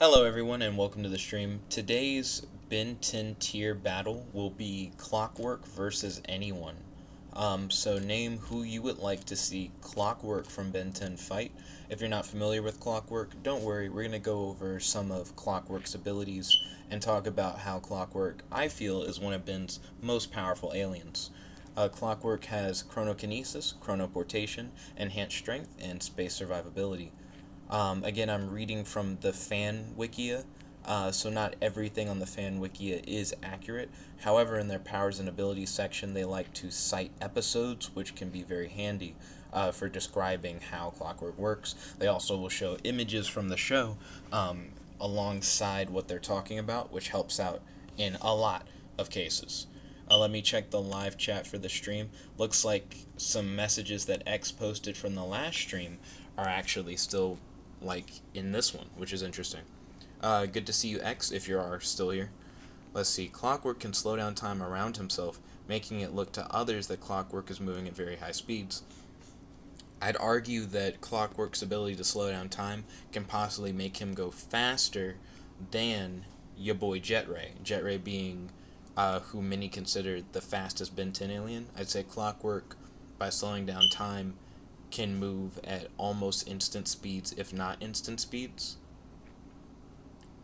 Hello everyone and welcome to the stream. Today's Ben10Tier battle will be Clockwork versus anyone. So name who you would like to see Clockwork from Ben10 fight. If you're not familiar with Clockwork, don't worry, we're going to go over some of Clockwork's abilities and talk about how Clockwork, I feel, is one of Ben's most powerful aliens. Clockwork has chronokinesis, chronoportation, enhanced strength, and space survivability. Again, I'm reading from the fan wikia, so not everything on the fan wikia is accurate. However, in their powers and abilities section, they like to cite episodes, which can be very handy for describing how Clockwork works. They also will show images from the show alongside what they're talking about, which helps out in a lot of cases. Let me check the live chat for the stream. Looks like some messages that X posted from the last stream are actually still in this one, which is interesting. Good to see you, X, if you are still here. Let's see. Clockwork can slow down time around himself, making it look to others that Clockwork is moving at very high speeds. I'd argue that Clockwork's ability to slow down time can possibly make him go faster than your boy Jetray. Jetray being who many consider the fastest Ben 10 alien. I'd say Clockwork, by slowing down time, can move at almost instant speeds, if not instant speeds.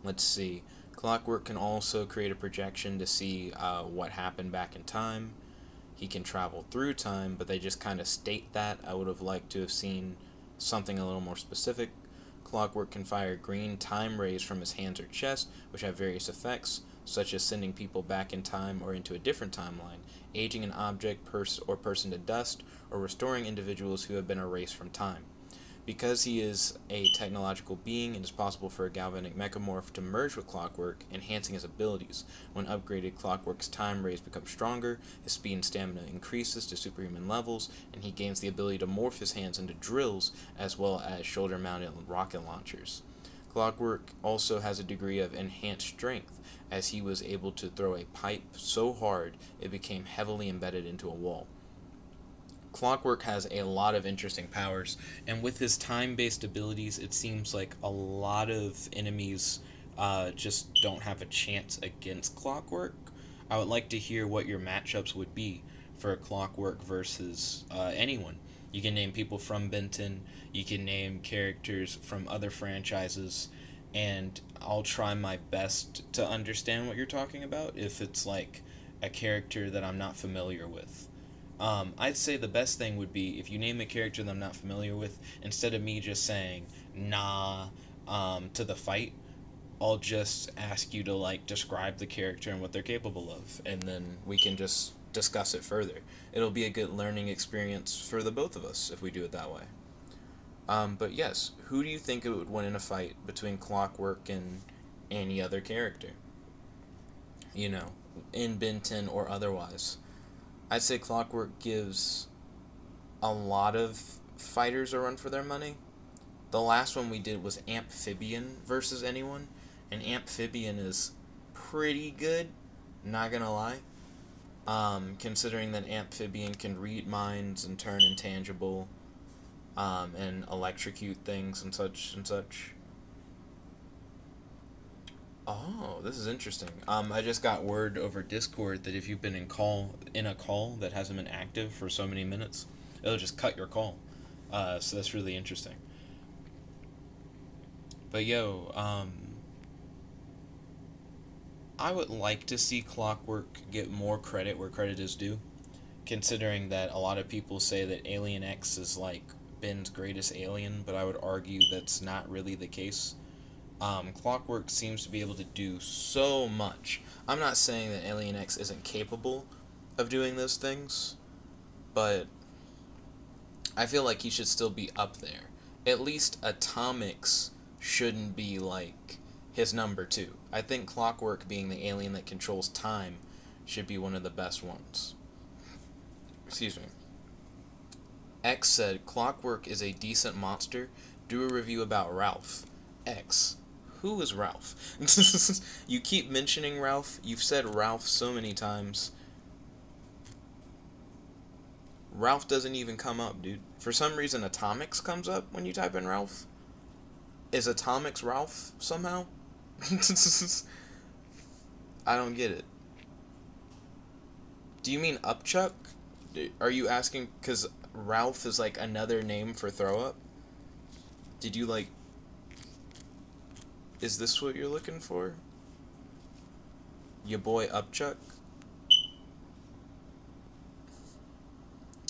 Let's see. Clockwork can also create a projection to see what happened back in time. He can travel through time, but they just kind of state that. I would have liked to have seen something a little more specific. Clockwork can fire green time rays from his hands or chest, which have various effects, such as sending people back in time or into a different timeline, aging an object or person to dust, or restoring individuals who have been erased from time. Because he is a technological being, it is possible for a galvanic mechamorph to merge with Clockwork, enhancing his abilities. When upgraded, Clockwork's time rays become stronger, his speed and stamina increases to superhuman levels, and he gains the ability to morph his hands into drills as well as shoulder-mounted rocket launchers. Clockwork also has a degree of enhanced strength, as he was able to throw a pipe so hard it became heavily embedded into a wall. Clockwork has a lot of interesting powers, and with his time-based abilities, it seems like a lot of enemies just don't have a chance against Clockwork. I would like to hear what your matchups would be for Clockwork versus anyone. You can name people from Ben10, you can name characters from other franchises, and I'll try my best to understand what you're talking about if it's like a character that I'm not familiar with. I'd say the best thing would be if you name a character that I'm not familiar with, instead of me just saying nah to the fight, I'll just ask you to describe the character and what they're capable of, and then we can just discuss it further. It'll be a good learning experience for the both of us if we do it that way. But yes, who do you think it would win in a fight between Clockwork and any other character? In Ben 10 or otherwise. I'd say Clockwork gives a lot of fighters a run for their money. The last one we did was Amphibian versus anyone, and Amphibian is pretty good, not gonna lie. Considering that Amphibian can read minds and turn intangible, and electrocute things and such and such. Oh, this is interesting. I just got word over Discord that if you've been in a call that hasn't been active for so many minutes, it'll just cut your call. So that's really interesting. But I would like to see Clockwork get more credit where credit is due, considering that a lot of people say that Alien X is Ben's greatest alien, but I would argue that's not really the case. Clockwork seems to be able to do so much. I'm not saying that Alien X isn't capable of doing those things, but I feel like he should still be up there. At least Atomics shouldn't be his number two. I think Clockwork, being the alien that controls time, should be one of the best ones. Excuse me. X said, Clockwork is a decent monster. Do a review about Ralph. X. Who is Ralph? You keep mentioning Ralph. You've said Ralph so many times. Ralph doesn't even come up, dude. For some reason, Atomics comes up when you type in Ralph. Is Atomics Ralph somehow? I don't get it. Do you mean upchuck? Are you asking because Ralph is like another name for throw up? Did you like? Is this what you're looking for? Your boy upchuck?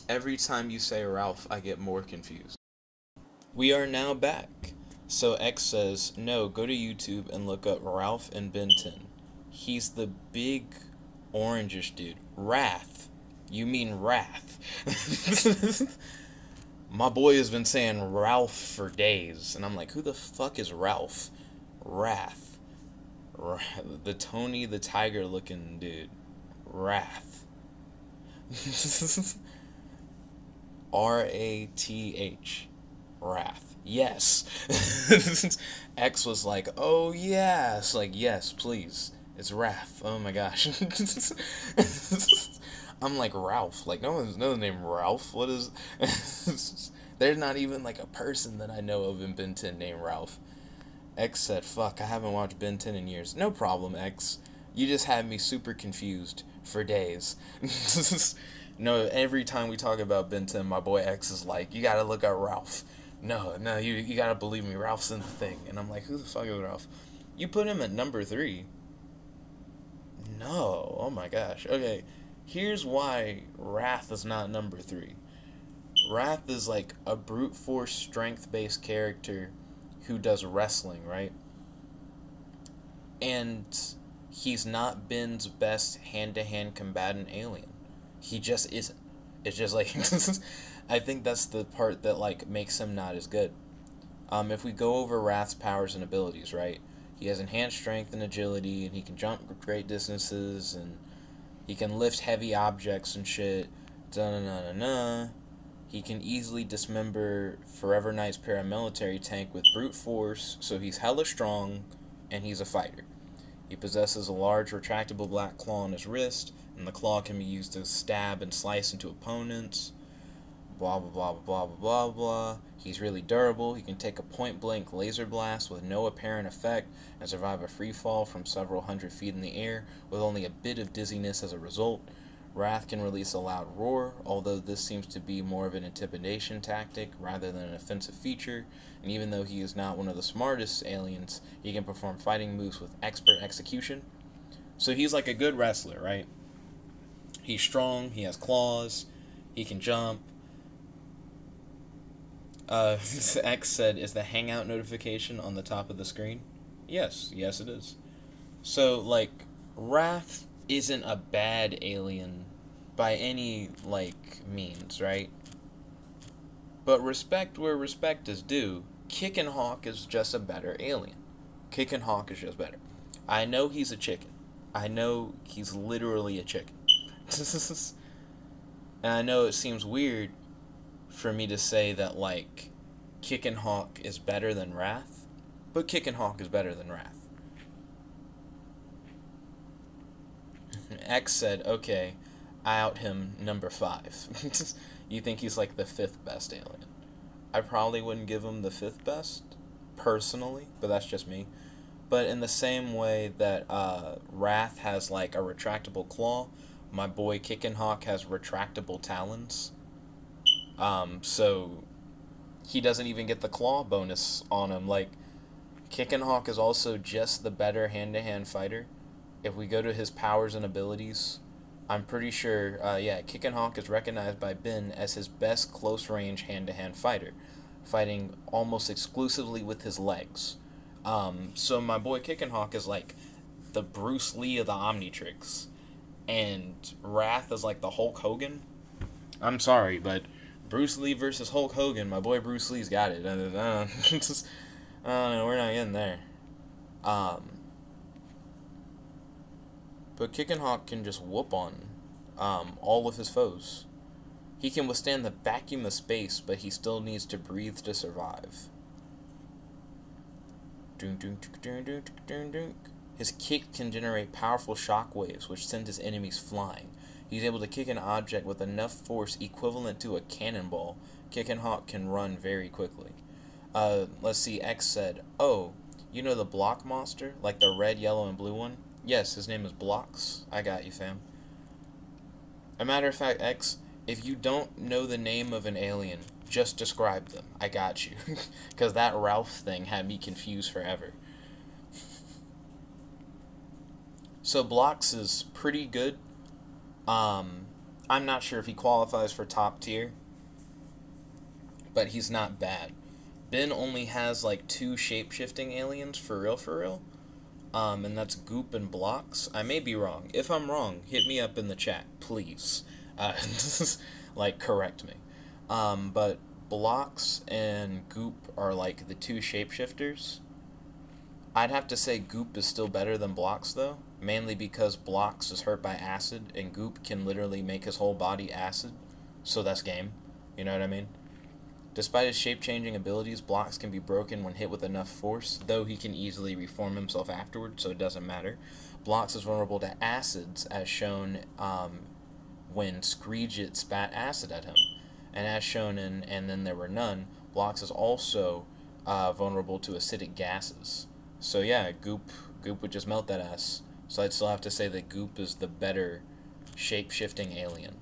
Every time you say Ralph, I get more confused. We are now back. So X says, no, go to YouTube and look up Ralph and Ben 10. He's the big orangish dude. Wrath. You mean Wrath. My boy has been saying Ralph for days. And I'm like, who the fuck is Ralph? Wrath. The Tony the Tiger looking dude. Wrath. Rath. Wrath. Yes. X was like, oh yes. Like, yes, please. It's Wrath. Oh my gosh. I'm like, Ralph. Like, no one's named Ralph. What is... There's not even like a person that I know of in Ben 10 named Ralph. X said, fuck, I haven't watched Ben 10 in years. No problem, X. You just had me super confused for days. No, every time we talk about Ben 10, my boy X is like, you gotta look at Ralph. No, you gotta believe me, Ralph's in the thing. And I'm like, who the fuck is Ralph? You put him at number 3. No, oh my gosh. Okay, here's why Wrath is not number 3. Wrath is like a brute force strength based character who does wrestling, right? And he's not Ben's best hand to hand combatant alien. He just isn't. It's just like I think that's the part that like makes him not as good. If we go over Wrath's powers and abilities, right? He has enhanced strength and agility, and he can jump great distances, and he can lift heavy objects and shit. Da-na-na-na-na. He can easily dismember Forever Knight's paramilitary tank with brute force, so he's hella strong, and he's a fighter. He possesses a large retractable black claw on his wrist, and the claw can be used to stab and slice into opponents. Blah, blah, blah, blah, blah, blah, blah. He's really durable. He can take a point-blank laser blast with no apparent effect and survive a free fall from several hundred feet in the air with only a bit of dizziness as a result. Wrath can release a loud roar, although this seems to be more of an intimidation tactic rather than an offensive feature, and even though he is not one of the smartest aliens, he can perform fighting moves with expert execution. So he's like a good wrestler, right? He's strong, he has claws, he can jump. X said, is the hangout notification on the top of the screen? Yes it is. So, like, Wrath isn't a bad alien by any, like, means, right? But respect where respect is due. Kickin' Hawk is just a better alien. Kickin' Hawk is just better. I know he's a chicken. I know he's literally a chicken. And I know it seems weird for me to say that, like, Kickin' Hawk is better than Wrath, but Kickin' Hawk is better than Wrath. X said, okay, I out him number 5. You think he's like the 5th best alien? I probably wouldn't give him the 5th best, personally, but that's just me. But in the same way that Wrath has like a retractable claw, my boy Kickin' Hawk has retractable talons. So he doesn't even get the claw bonus on him. Like, Kickin' Hawk is also just the better hand-to-hand fighter. If we go to his powers and abilities, I'm pretty sure, Kickin' Hawk is recognized by Ben as his best close-range hand-to-hand fighter, fighting almost exclusively with his legs. So my boy Kickin' Hawk is like the Bruce Lee of the Omnitrix, and Wrath is like the Hulk Hogan. I'm sorry, but Bruce Lee versus Hulk Hogan, my boy Bruce Lee's got it. I don't know, we're not getting there. But Kickin' Hawk can just whoop on all of his foes. He can withstand the vacuum of space, but he still needs to breathe to survive. His kick can generate powerful shockwaves, which send his enemies flying. He's able to kick an object with enough force equivalent to a cannonball. Kickin' Hawk can run very quickly. Let's see, X said, oh, You know the block monster? Like the red, yellow, and blue one? Yes, his name is Blocks. I got you, fam. A matter of fact, X, if you don't know the name of an alien, just describe them. I got you. Because that Ralph thing had me confused forever. So Blocks is pretty good. I'm not sure if he qualifies for top tier, but he's not bad. Ben only has like two shape-shifting aliens for real, for real. And that's Goop and Blocks. I may be wrong. If I'm wrong, hit me up in the chat, please. Like, correct me. But Blocks and Goop are like the two shapeshifters. I'd have to say Goop is still better than Blocks, though. Mainly because Blocks is hurt by acid, and Goop can literally make his whole body acid. So that's game. You know what I mean? Despite his shape-changing abilities, Blocks can be broken when hit with enough force, though he can easily reform himself afterward, so it doesn't matter. Blocks is vulnerable to acids, as shown when Screegit spat acid at him. And as shown in And Then There Were None, Blocks is also vulnerable to acidic gases. So yeah, Goop would just melt that ass. So I'd still have to say that Goop is the better shape-shifting alien.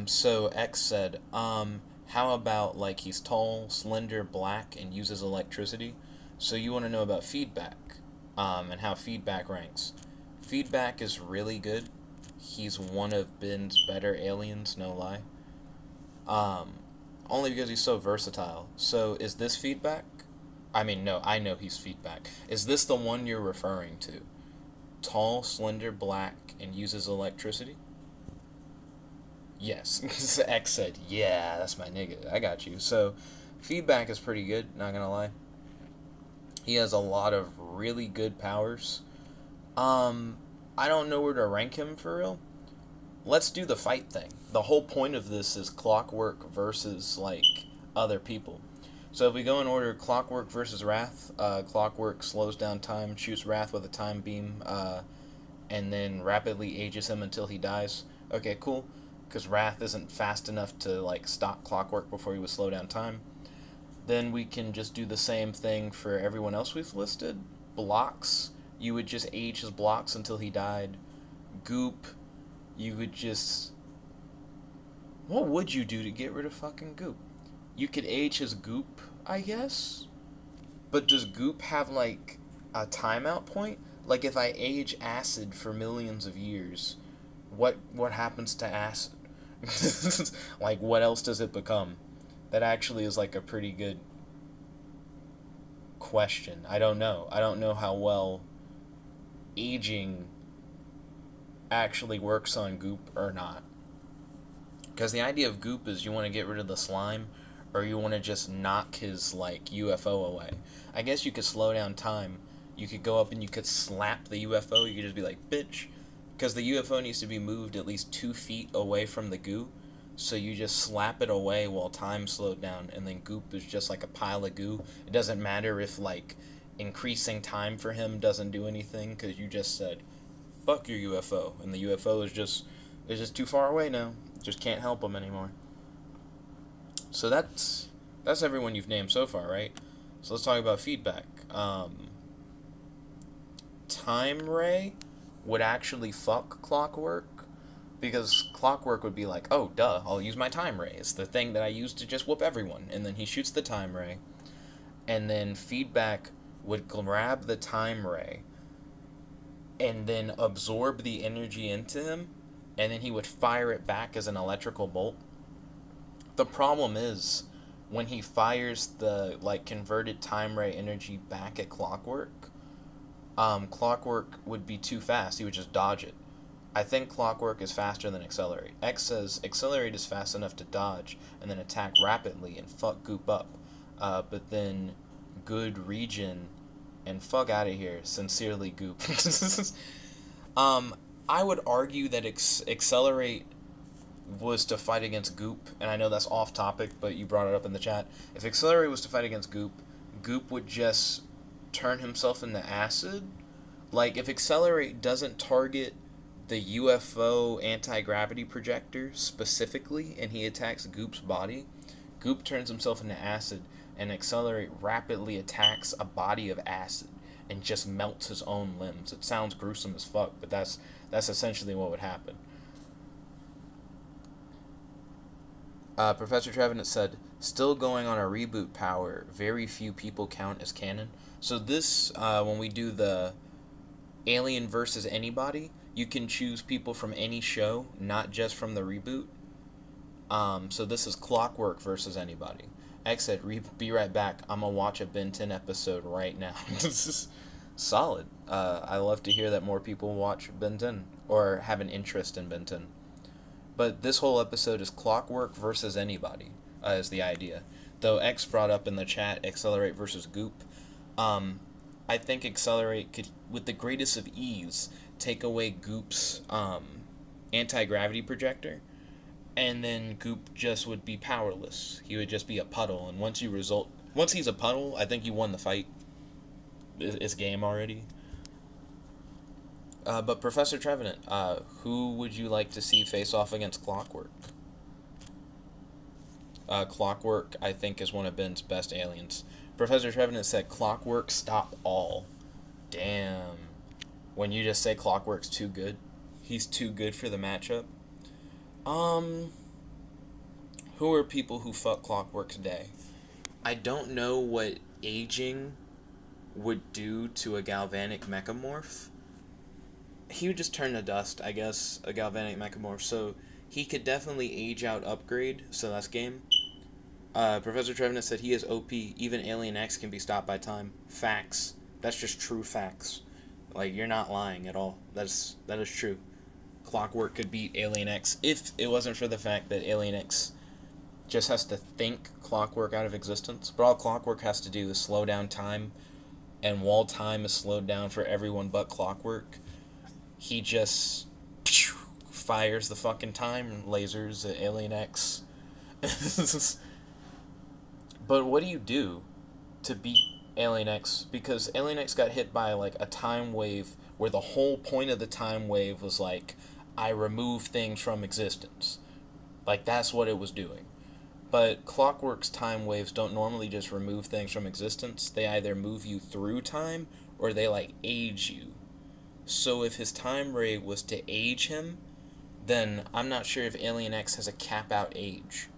So X said, how about, like, he's tall, slender, black, and uses electricity? So you want to know about feedback, and how feedback ranks. Feedback is really good. He's one of Ben's better aliens, no lie. Only because he's so versatile. So is this feedback? I mean, no, I know he's feedback. Is this the one you're referring to? Tall, slender, black, and uses electricity? Yes. X said, yeah, that's my nigga. I got you. So, feedback is pretty good, not gonna lie. He has a lot of really good powers. I don't know where to rank him for real. Let's do the fight thing. The whole point of this is Clockwork versus, like, other people. So if we go in order, Clockwork versus Wrath. Clockwork slows down time, shoots Wrath with a time beam, and then rapidly ages him until he dies. Okay, cool. Because Wrath isn't fast enough to, like, stop Clockwork before he would slow down time. Then we can just do the same thing for everyone else we've listed. Blocks, you would just age his Blocks until he died. Goop, you would just... What would you do to get rid of fucking Goop? You could age his Goop, I guess? But does Goop have, like, a timeout point? Like, if I age acid for millions of years, what happens to acid? Like, what else does it become? That actually is, like, a pretty good question. I don't know. I don't know how well aging actually works on Goop or not. Because the idea of Goop is you want to get rid of the slime, or you want to just knock his, like, UFO away. I guess you could slow down time. You could go up and you could slap the UFO. You could just be like, bitch. Because the UFO needs to be moved at least 2 feet away from the goo. So you just slap it away while time slowed down, and then Goop is just like a pile of goo. It doesn't matter if, like, increasing time for him doesn't do anything, because you just said, fuck your UFO. And the UFO is just too far away now. Just can't help him anymore. So that's everyone you've named so far, right? So let's talk about feedback. Time Ray would actually fuck Clockwork, because Clockwork would be like, oh, duh, I'll use my Time Ray. It's the thing that I use to just whoop everyone. And then he shoots the Time Ray, and then Feedback would grab the Time Ray and then absorb the energy into him, and then he would fire it back as an electrical bolt. The problem is, when he fires the, like, converted Time Ray energy back at Clockwork, Clockwork would be too fast. He would just dodge it. I think Clockwork is faster than Accelerate. X says Accelerate is fast enough to dodge and then attack rapidly and fuck Goop up. But then good regen and fuck out of here. Sincerely, Goop. I would argue that Accelerate was to fight against Goop, and I know that's off topic, but you brought it up in the chat. If Accelerate was to fight against Goop, Goop would just turn himself into acid. Like, if Accelerate doesn't target the UFO anti-gravity projector specifically, and he attacks Goop's body, Goop turns himself into acid, and Accelerate rapidly attacks a body of acid and just melts his own limbs. It sounds gruesome as fuck, but that's essentially what would happen. Professor Trevenant said, still going on a reboot power, very few people count as canon. So this, when we do the Alien versus anybody, you can choose people from any show, not just from the reboot. So this is Clockwork versus anybody. X said, be right back. I'm going to watch a Ben 10 episode right now. This is solid. I love to hear that more people watch Ben 10 or have an interest in Ben 10. But this whole episode is Clockwork versus anybody, is the idea. Though X brought up in the chat Accelerate versus Goop. I think Accelerate could, with the greatest of ease, take away Goop's anti-gravity projector, and then Goop just would be powerless. He would just be a puddle, and once he's a puddle, I think you won the fight. It's game already. But Professor Trevenant, who would you like to see face off against Clockwork? Clockwork, I think, is one of Ben's best aliens. Professor Trevenant said, Clockwork, stop all. Damn. When you just say Clockwork's too good, he's too good for the matchup. Who are people who fuck Clockwork today? I don't know what aging would do to a galvanic mechamorph. He would just turn to dust, I guess, a galvanic mechamorph. So he could definitely age out upgrade, so that's game. Professor Trevenant said he is OP. Even Alien X can be stopped by time. Facts. That's just true facts. Like, you're not lying at all. That is true. Clockwork could beat Alien X if it wasn't for the fact that Alien X just has to think Clockwork out of existence. But all Clockwork has to do is slow down time, and while time is slowed down for everyone but Clockwork, he just fires the fucking time lasers at Alien X. But what do you do to beat Alien X? Because Alien X got hit by, like, a time wave where the whole point of the time wave was, like, I remove things from existence. Like, that's what it was doing. But Clockwork's time waves don't normally just remove things from existence. They either move you through time or they, like, age you. So if his time ray was to age him, then I'm not sure if Alien X has a cap-out age.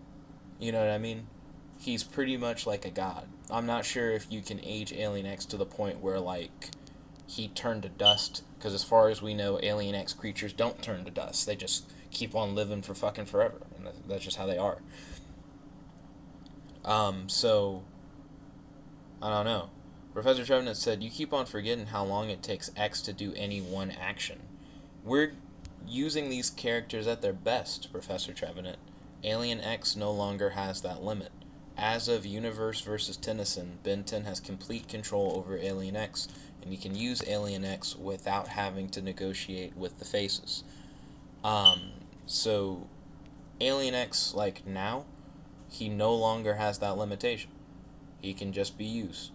You know what I mean? He's pretty much like a god. I'm not sure if you can age Alien X to the point where, like, he turned to dust. Because as far as we know, Alien X creatures don't turn to dust. They just keep on living for fucking forever. And that's just how they are. So, I don't know. Professor Trevenant said, you keep on forgetting how long it takes X to do any one action. We're using these characters at their best, Professor Trevenant. Alien X no longer has that limit. As of Universe vs. Tennyson, Ben 10 has complete control over Alien X, and you can use Alien X without having to negotiate with the faces. So, Alien X, like, now, he no longer has that limitation. He can just be used.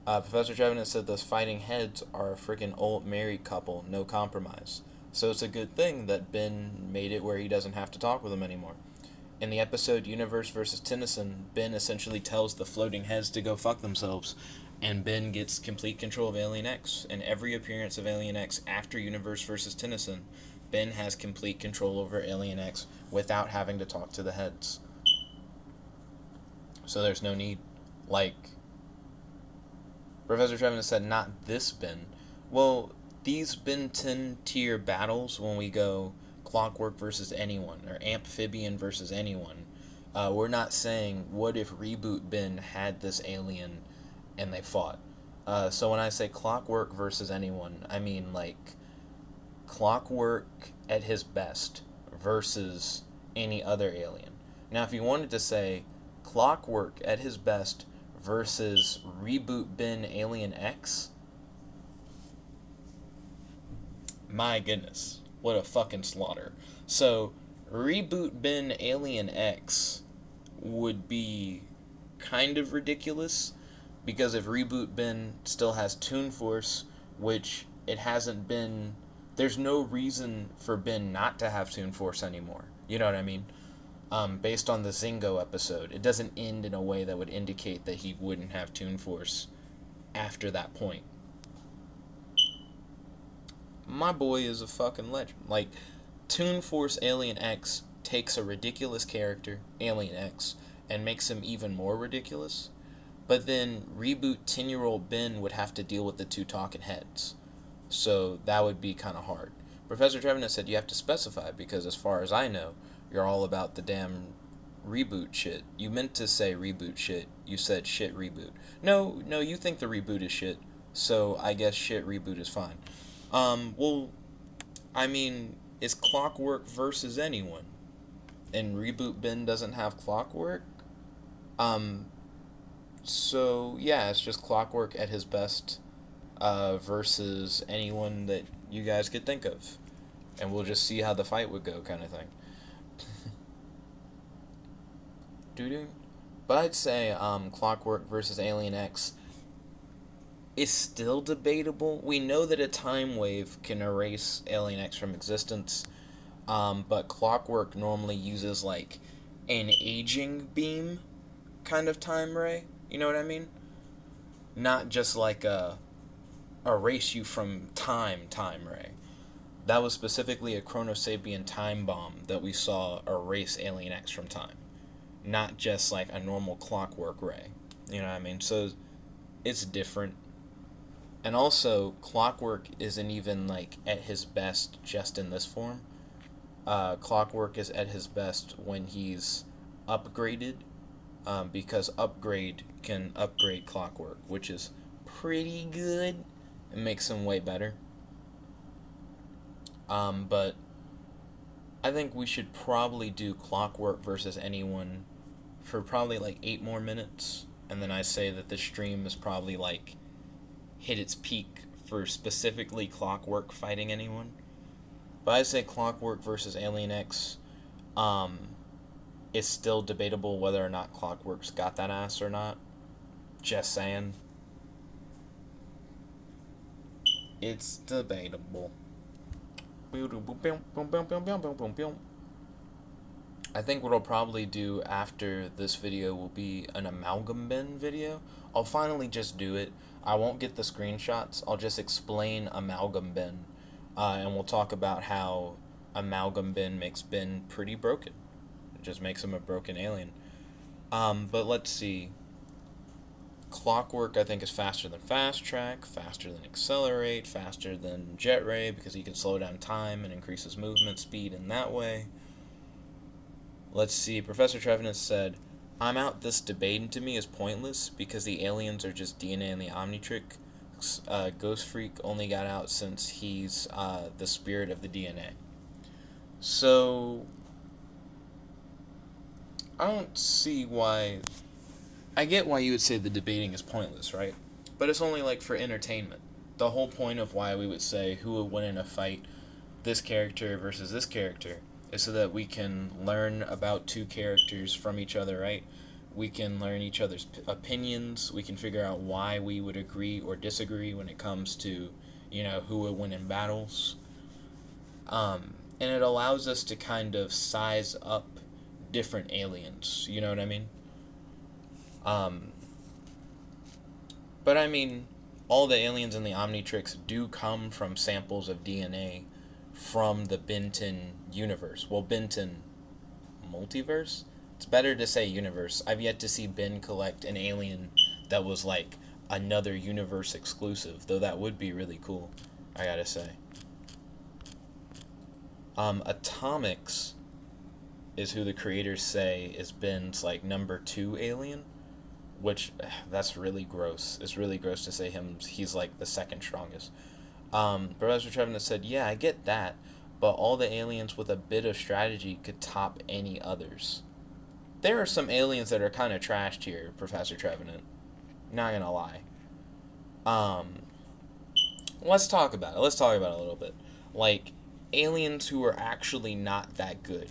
Professor Trevenant said those fighting heads are a freaking old married couple, no compromise. So it's a good thing that Ben made it where he doesn't have to talk with them anymore. In the episode Universe vs. Tennyson, Ben essentially tells the floating heads to go fuck themselves, and Ben gets complete control of Alien X. In every appearance of Alien X after Universe vs. Tennyson, Ben has complete control over Alien X without having to talk to the heads. So there's no need. Like, Professor Trevenant said, not this Ben. Well, these Ben10Tier battles, when we go Clockwork versus anyone, or Amphibian versus anyone, we're not saying, what if Reboot Ben had this alien and they fought? So when I say Clockwork versus anyone, I mean, like, Clockwork at his best versus any other alien. Now, if you wanted to say Clockwork at his best versus Reboot Ben Alien X, my goodness, what a fucking slaughter. So, Reboot Ben Alien X would be kind of ridiculous, because if Reboot Ben still has Toon Force, which it hasn't been there's no reason for Ben not to have Toon Force anymore. You know what I mean? Based on the Zingo episode, it doesn't end in a way that would indicate that he wouldn't have Toon Force after that point. My boy is a fucking legend. Like, Toon Force Alien X takes a ridiculous character, Alien X, and makes him even more ridiculous. But then reboot 10-year-old Ben would have to deal with the two talking heads. So that would be kind of hard. Professor Trevenant said you have to specify because, as far as I know, you're all about the damn reboot shit. You meant to say reboot shit. You said shit reboot. No, you think the reboot is shit. So I guess shit reboot is fine. Well, I mean, it's Clockwork versus anyone. And Reboot Ben doesn't have Clockwork. So, yeah, it's just Clockwork at his best versus anyone that you guys could think of. And we'll just see how the fight would go, kind of thing. Doo-doo. But I'd say Clockwork versus Alien X is still debatable. We know that a time wave can erase Alien X from existence, but Clockwork normally uses, like, an aging beam kind of time ray. You know what I mean? Not just like a erase you from time ray. That was specifically a Chronosapien time bomb that we saw erase Alien X from time. Not just like a normal Clockwork ray. You know what I mean? So it's different. And also, Clockwork isn't even like at his best just in this form. Clockwork is at his best when he's upgraded, because Upgrade can upgrade Clockwork, which is pretty good. It makes him way better. But I think we should probably do Clockwork versus anyone for probably like 8 more minutes, and then I say that the stream is probably like hit its peak for specifically Clockwork fighting anyone. But I say Clockwork versus Alien X. It's still debatable whether or not Clockwork's got that ass or not. Just saying. It's debatable. I think what I'll probably do after this video will be an Amalgam Ben video. I'll finally just do it. I won't get the screenshots. I'll just explain Amalgam Ben. And we'll talk about how Amalgam Ben makes Ben pretty broken. It just makes him a broken alien. But let's see. Clockwork, I think, is faster than Fast Track, faster than Accelerate, faster than Jet Ray, because he can slow down time and increase his movement speed in that way. Let's see. Professor Trevenant said, I'm out. This debating to me is pointless because the aliens are just DNA in the Omnitrix. Ghost Freak only got out since he's the spirit of the DNA. So, I don't see why... I get why you would say the debating is pointless, right? But it's only like for entertainment. The whole point of why we would say who would win in a fight, this character versus this character, is so that we can learn about two characters from each other, right? We can learn each other's opinions. We can figure out why we would agree or disagree when it comes to, who would win in battles. And it allows us to kind of size up different aliens. You know what I mean? But I mean, all the aliens in the Omnitrix do come from samples of DNA from the Ben10 universe. Well, Ben10 multiverse? It's better to say universe. I've yet to see Ben collect an alien that was like another universe exclusive, though that would be really cool, I gotta say. Atomics is who the creators say is Ben's like number 2 alien. Which, that's really gross. It's really gross to say he's like the second strongest. Professor Trevenant said, yeah, I get that, but all the aliens with a bit of strategy could top any others. There are some aliens that are kind of trashed here, Professor Trevenant. Not gonna lie. Let's talk about it. Let's talk about it a little bit. Like, aliens who are actually not that good.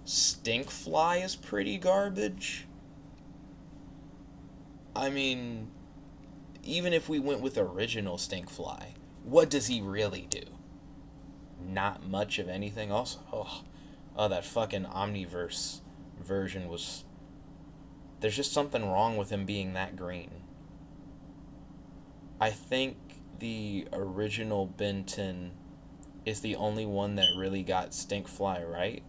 Stinkfly is pretty garbage. I mean, even if we went with original Stinkfly, what does he really do? not much of anything. Also, that fucking Omniverse version was. There's just something wrong with him being that green. I think the original Ben 10 is the only one that really got Stinkfly right.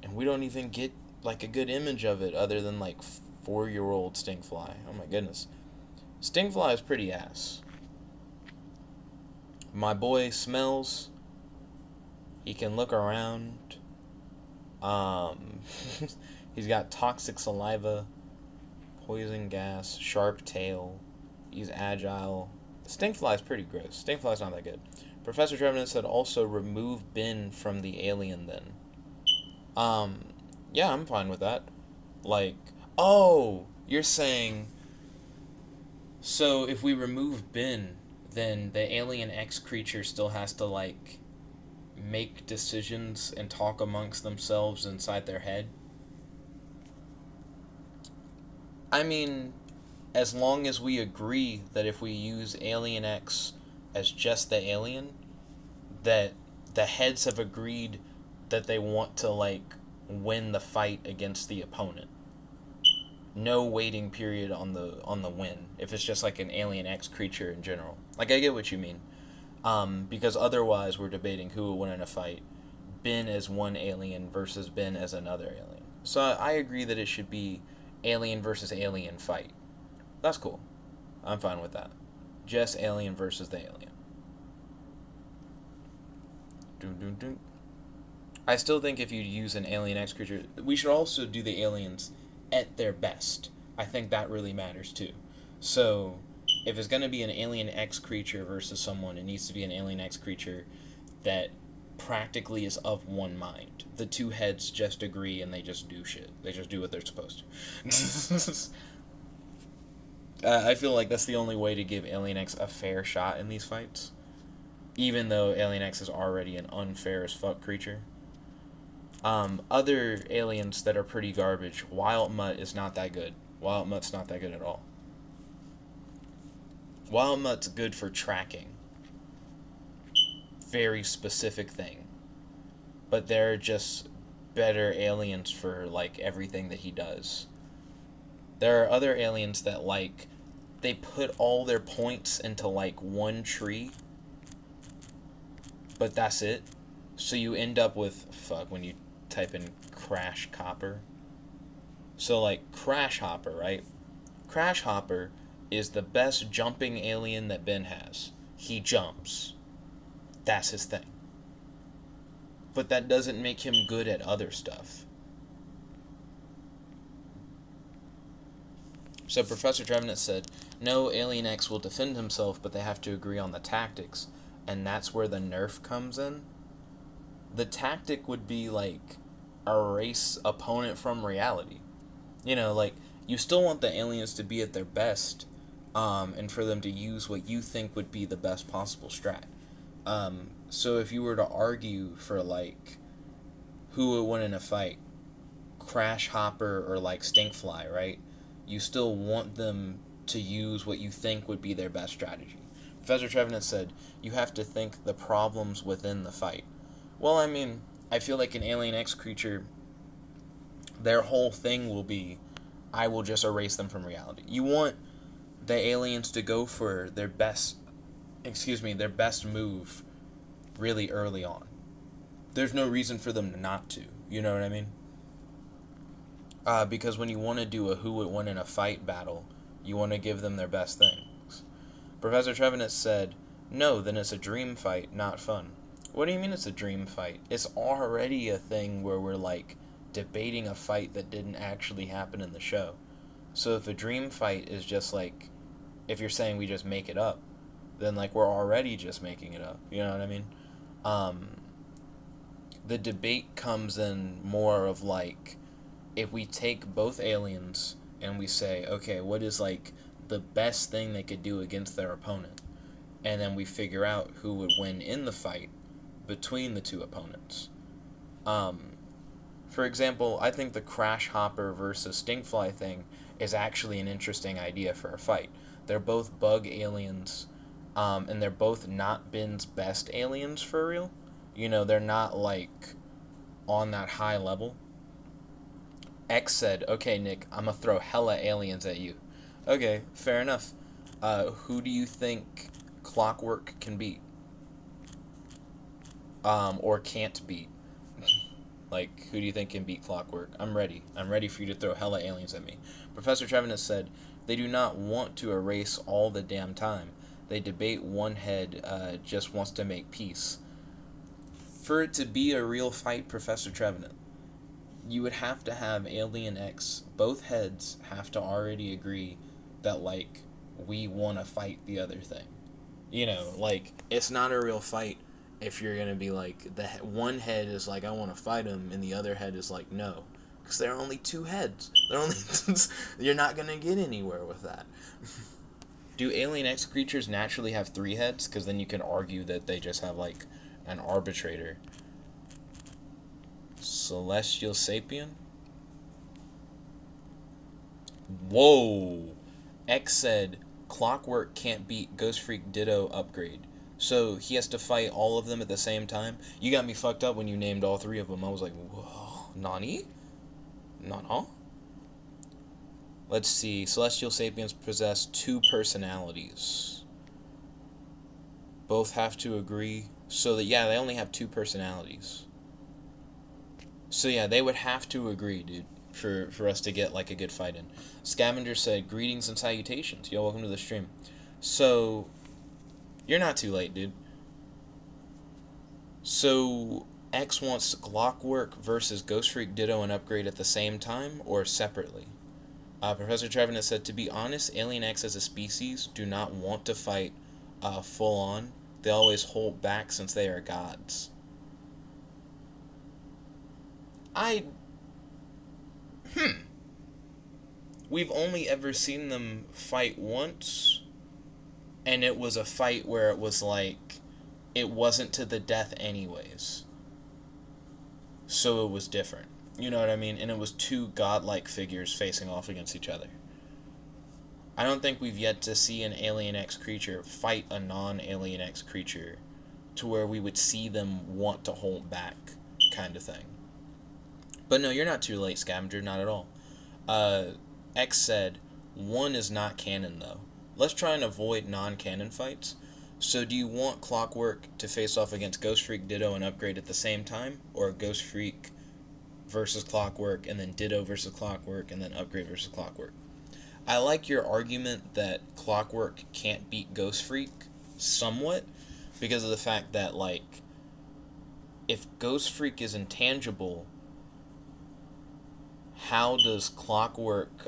And we don't even get like a good image of it other than like 4-year-old Stinkfly. Oh my goodness. Stinkfly is pretty ass. My boy smells. He can look around. He's got toxic saliva, poison gas, sharp tail. He's agile. Stinkfly's pretty gross. Stinkfly's not that good. Professor Trevenant said also remove Ben from the alien then. Yeah, I'm fine with that. Like, oh, you're saying, so if we remove Ben, then the alien X creature still has to, like, make decisions and talk amongst themselves inside their head? I mean, as long as we agree that if we use Alien X as just the alien, that the heads have agreed that they want to, like, win the fight against the opponent. No waiting period on the win. If it's just like an Alien X creature in general. Like, I get what you mean. Because otherwise we're debating who will win in a fight. Ben as one alien versus Ben as another alien. So I agree that it should be alien versus alien fight. That's cool. I'm fine with that. Just alien versus the alien. Dun, dun, dun. I still think if you use an Alien X creature, we should also do the aliens at their best. I think that really matters too. So, if it's going to be an Alien X creature versus someone, it needs to be an Alien X creature that practically is of one mind. The two heads just agree and they just do shit. They just do what they're supposed to. I feel like that's the only way to give Alien X a fair shot in these fights. Even though Alien X is already an unfair as fuck creature. Other aliens that are pretty garbage, Wild Mutt is not that good. Wild Mutt's not that good at all. Wild Mutt's good for tracking. Very specific thing. But they're just better aliens for, like, everything that he does. There are other aliens that, like, they put all their points into, like, one tree. But that's it. So you end up with, when you type in Crash Copper. So, like, Crash Hopper, right? Crash Hopper is the best jumping alien that Ben has. He jumps. That's his thing. But that doesn't make him good at other stuff. So Professor Trevenant said, no, Alien X will defend himself, but they have to agree on the tactics. And that's where the nerf comes in. The tactic would be, like, erase opponent from reality. You know, like, you still want the aliens to be at their best, and for them to use what you think would be the best possible strat. So if you were to argue for, like, who would win in a fight, Crash Hopper or, like, Stinkfly, right? You still want them to use what you think would be their best strategy. Professor Trevenant said, you have to think the problems within the fight. Well, I mean, I feel like an Alien X creature, their whole thing will be, I will just erase them from reality. You want the aliens to go for their best move really early on. There's no reason for them not to. You know what I mean? Because when you want to do a who would win in a fight battle, you want to give them their best things. Professor Trevenant said, no, then it's a dream fight, not fun. What do you mean it's a dream fight? It's already a thing where we're, like, debating a fight that didn't actually happen in the show. So if a dream fight is just, like, if you're saying we just make it up, then, like, we're already just making it up. You know what I mean? The debate comes in more of, like, if we take both aliens and we say, okay, what is, like, the best thing they could do against their opponent? And then we figure out who would win in the fight between the two opponents. For example, I think the Crash Hopper versus Stinkfly thing is actually an interesting idea for a fight. They're both bug aliens. And they're both not Ben's best aliens for real. You know, they're not like on that high level. X said, "Okay, Nick, I'm gonna throw hella aliens at you." Okay, fair enough. Who do you think Clockwork can beat? Or can't beat? Like, who do you think can beat Clockwork? I'm ready. I'm ready for you to throw hella aliens at me. Professor Trevenant said, "They do not want to erase all the damn time. They debate one head just wants to make peace." For it to be a real fight, Professor Trevenant, you would have to have Alien X, both heads have to already agree that, like, we want to fight the other thing. You know, like, it's not a real fight if you're going to be like, the one head is like, I want to fight him, and the other head is like, no. Because there are only two heads. They're only you're not going to get anywhere with that. Do Alien X creatures naturally have three heads? Because then you can argue that they just have, like, an arbitrator. Celestial Sapien? Whoa! X said, Clockwork can't beat Ghost Freak Ditto upgrade. So he has to fight all of them at the same time? You got me fucked up when you named all three of them. I was like, whoa, Nani? Nana? Let's see. Celestial Sapiens possess two personalities. Both have to agree. So that, yeah, they only have two personalities. So yeah, they would have to agree, dude, for us to get like a good fight in. Scavenger said, "Greetings and salutations. Yo, welcome to the stream." So you're not too late, dude. So X wants Clockwork versus Ghost Freak Ditto and Upgrade at the same time or separately. Professor Trevenant said, "To be honest, Alien X as a species do not want to fight full on. They always hold back since they are gods." We've only ever seen them fight once, and it was a fight where it was like, it wasn't to the death anyways. So it was different. You know what I mean? And it was two godlike figures facing off against each other. I don't think we've yet to see an Alien X creature fight a non-Alien X creature to where we would see them want to hold back, kind of thing. But no, you're not too late, Scavenger, not at all. X said, "One is not canon, though. Let's try and avoid non-canon fights. So do you want Clockwork to face off against Ghost Freak, Ditto, and Upgrade at the same time? Or Ghost Freak versus Clockwork, and then Ditto versus Clockwork, and then Upgrade versus Clockwork?" I like your argument that Clockwork can't beat Ghost Freak somewhat, because of the fact that, like, if Ghost Freak is intangible, how does Clockwork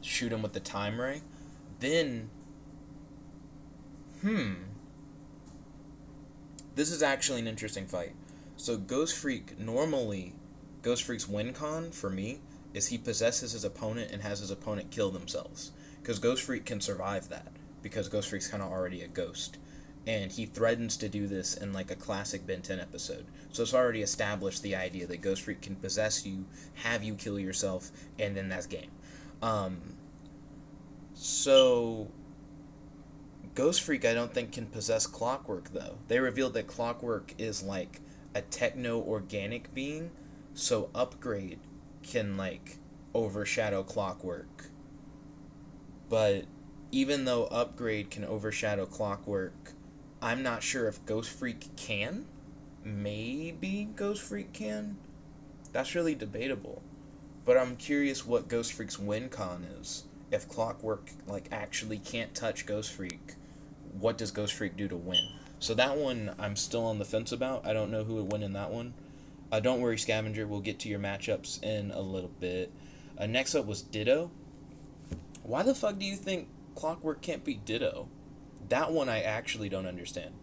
shoot him with the time ray? Then, this is actually an interesting fight. So Ghost Freak, normally, Ghost Freak's win con, for me, is he possesses his opponent and has his opponent kill themselves. Because Ghost Freak can survive that, because Ghost Freak's kind of already a ghost. And he threatens to do this in like a classic Ben 10 episode. So it's already established the idea that Ghost Freak can possess you, have you kill yourself, and then that's game. So Ghost Freak, I don't think, can possess Clockwork, though. They revealed that Clockwork is like a techno-organic being, so Upgrade can like overshadow Clockwork. But even though Upgrade can overshadow Clockwork, I'm not sure if Ghost Freak can. Maybe Ghost Freak can. That's really debatable. But I'm curious what Ghost Freak's win con is. If Clockwork like actually can't touch Ghost Freak, what does Ghost Freak do to win? So that one I'm still on the fence about. I don't know who would win in that one. Don't worry, Scavenger. We'll get to your matchups in a little bit. Next up was Ditto. Why the fuck do you think Clockwork can't beat Ditto? That one I actually don't understand.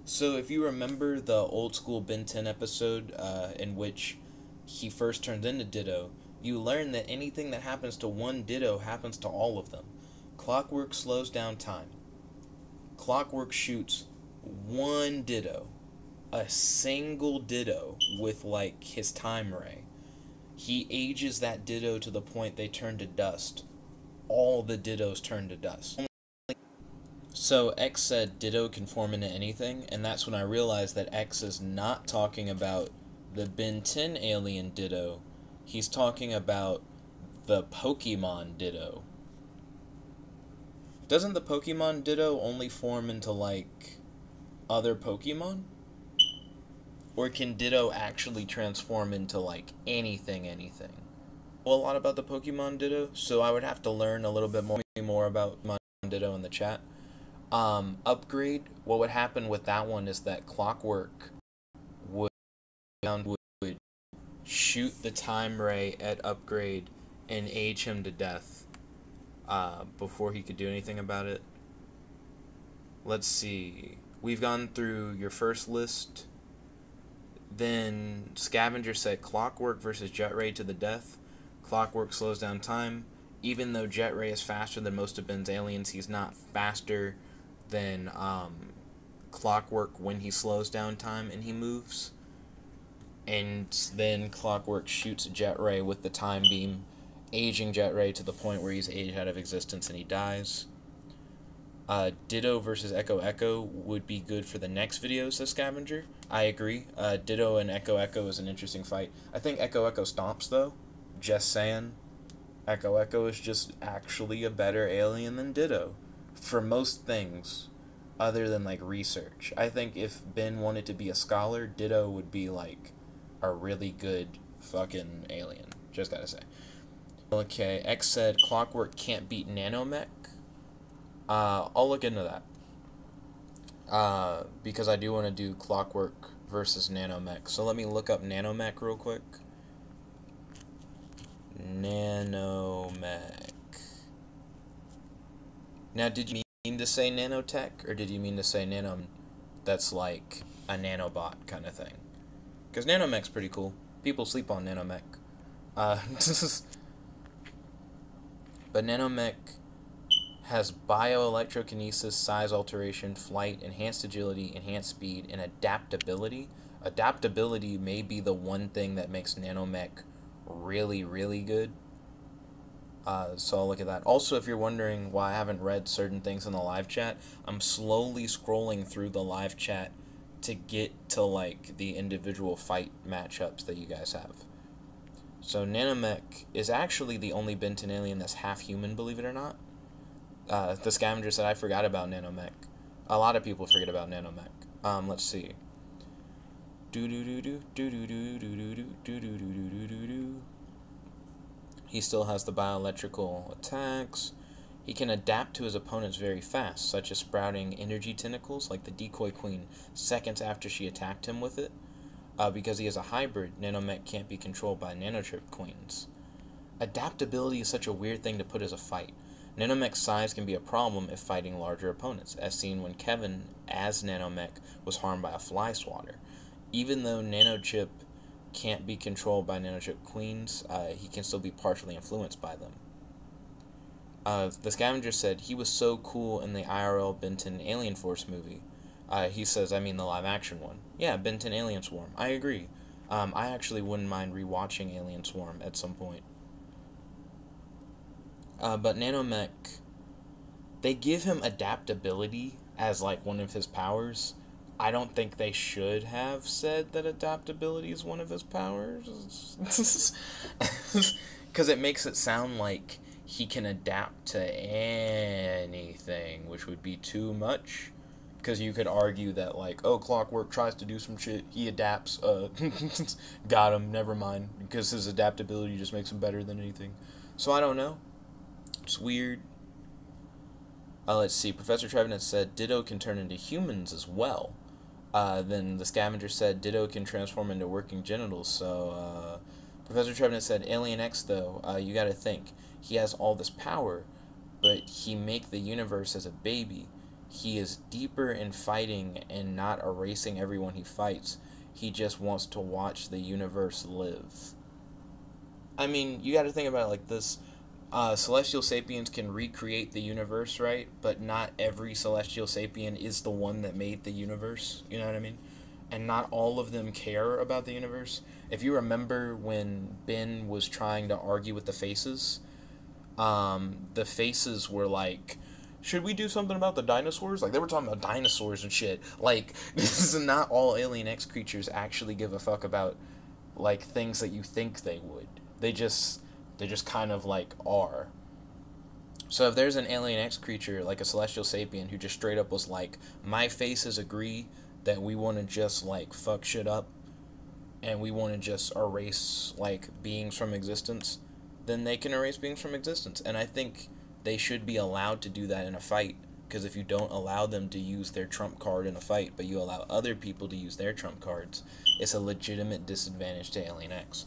So if you remember the old school Ben 10 episode in which he first turns into Ditto, you learn that anything that happens to one Ditto happens to all of them. Clockwork slows down time. Clockwork shoots one Ditto, a single Ditto with like his time ray. He ages that Ditto to the point they turn to dust. All the Dittos turn to dust. So X said Ditto can form into anything, and that's when I realized that X is not talking about the Ben 10 alien Ditto. He's talking about the Pokemon Ditto. Doesn't the Pokemon Ditto only form into, like, other Pokemon? Or can Ditto actually transform into, like, anything? Well, a lot about the Pokemon Ditto, so I would have to learn a little bit more about Pokemon Ditto in the chat. Upgrade, what would happen with that one is that Clockwork would shoot the time ray at Upgrade and age him to death before he could do anything about it. Let's see. We've gone through your first list. Then Scavenger said Clockwork versus Jet Ray to the death. Clockwork slows down time. Even though Jet Ray is faster than most of Ben's aliens, he's not faster than Clockwork when he slows down time and he moves. And then Clockwork shoots Jet Ray with the time beam, aging Jet Ray to the point where he's aged out of existence and he dies. Ditto versus Echo would be good for the next video, says Scavenger. I agree. Ditto and Echo is an interesting fight. I think Echo stomps, though. Just saying. Echo is just actually a better alien than Ditto. For most things, other than, like, research. I think if Ben wanted to be a scholar, Ditto would be, like, a really good fucking alien. Just gotta say. Okay, X said Clockwork can't beat Nanomech. I'll look into that. Because I do want to do Clockwork versus Nanomech. So let me look up Nanomech real quick. Nanomech. Now, did you mean to say nanotech, or did you mean to say that's like a nanobot kind of thing? Because Nanomech's pretty cool. People sleep on Nanomech. But Nanomech has bioelectrokinesis, size alteration, flight, enhanced agility, enhanced speed, and adaptability. Adaptability may be the one thing that makes Nanomech really, really good. So I'll look at that. Also, if you're wondering why I haven't read certain things in the live chat, I'm slowly scrolling through the live chat to get to, like, the individual fight matchups that you guys have. So Nanomech is actually the only Ben 10 alien that's half human, believe it or not. The Scavenger said, I forgot about Nanomech. A lot of people forget about Nanomech. Let's see. He still has the bioelectrical attacks. He can adapt to his opponents very fast, such as sprouting energy tentacles like the Decoy Queen seconds after she attacked him with it. Because he is a hybrid, Nanomech can't be controlled by Nanochip Queens. Adaptability is such a weird thing to put as a fight. Nanomech's size can be a problem if fighting larger opponents, as seen when Kevin, as Nanomech, was harmed by a fly swatter. Even though Nanochip can't be controlled by Nanochip Queens, he can still be partially influenced by them. The Scavenger said he was so cool in the IRL Ben 10 Alien Force movie. He says, I mean the live-action one. Yeah, Ben 10 Alien Swarm. I agree. I actually wouldn't mind rewatching Alien Swarm at some point. But Nanomech, they give him adaptability as, like, one of his powers. I don't think they should have said that adaptability is one of his powers. Because it makes it sound like he can adapt to anything, which would be too much. Because you could argue that, like, oh, Clockwork tries to do some shit, he adapts, got him, never mind. Because his adaptability just makes him better than anything. So I don't know. It's weird. Let's see. Professor Trevenant said Ditto can turn into humans as well. Then the Scavenger said Ditto can transform into working genitals. So Professor Trevenant said Alien X, though, you gotta think. He has all this power, but he make the universe as a baby. He is deeper in fighting and not erasing everyone he fights. He just wants to watch the universe live. I mean, you gotta think about it like this. Celestial Sapiens can recreate the universe, right? But not every Celestial Sapien is the one that made the universe, you know what I mean? And not all of them care about the universe. If you remember when Ben was trying to argue with the Faces, the Faces were like, should we do something about the dinosaurs? Like, they were talking about dinosaurs and shit. Like, this is not all Alien X creatures actually give a fuck about, like, things that you think they would. They just kind of, like, are. So if there's an Alien X creature, like a Celestial Sapien, who just straight up was like, my faces agree that we want to just, like, fuck shit up, and we want to just erase, like, beings from existence, then they can erase beings from existence. And I think they should be allowed to do that in a fight, because if you don't allow them to use their trump card in a fight, but you allow other people to use their trump cards, it's a legitimate disadvantage to Alien X.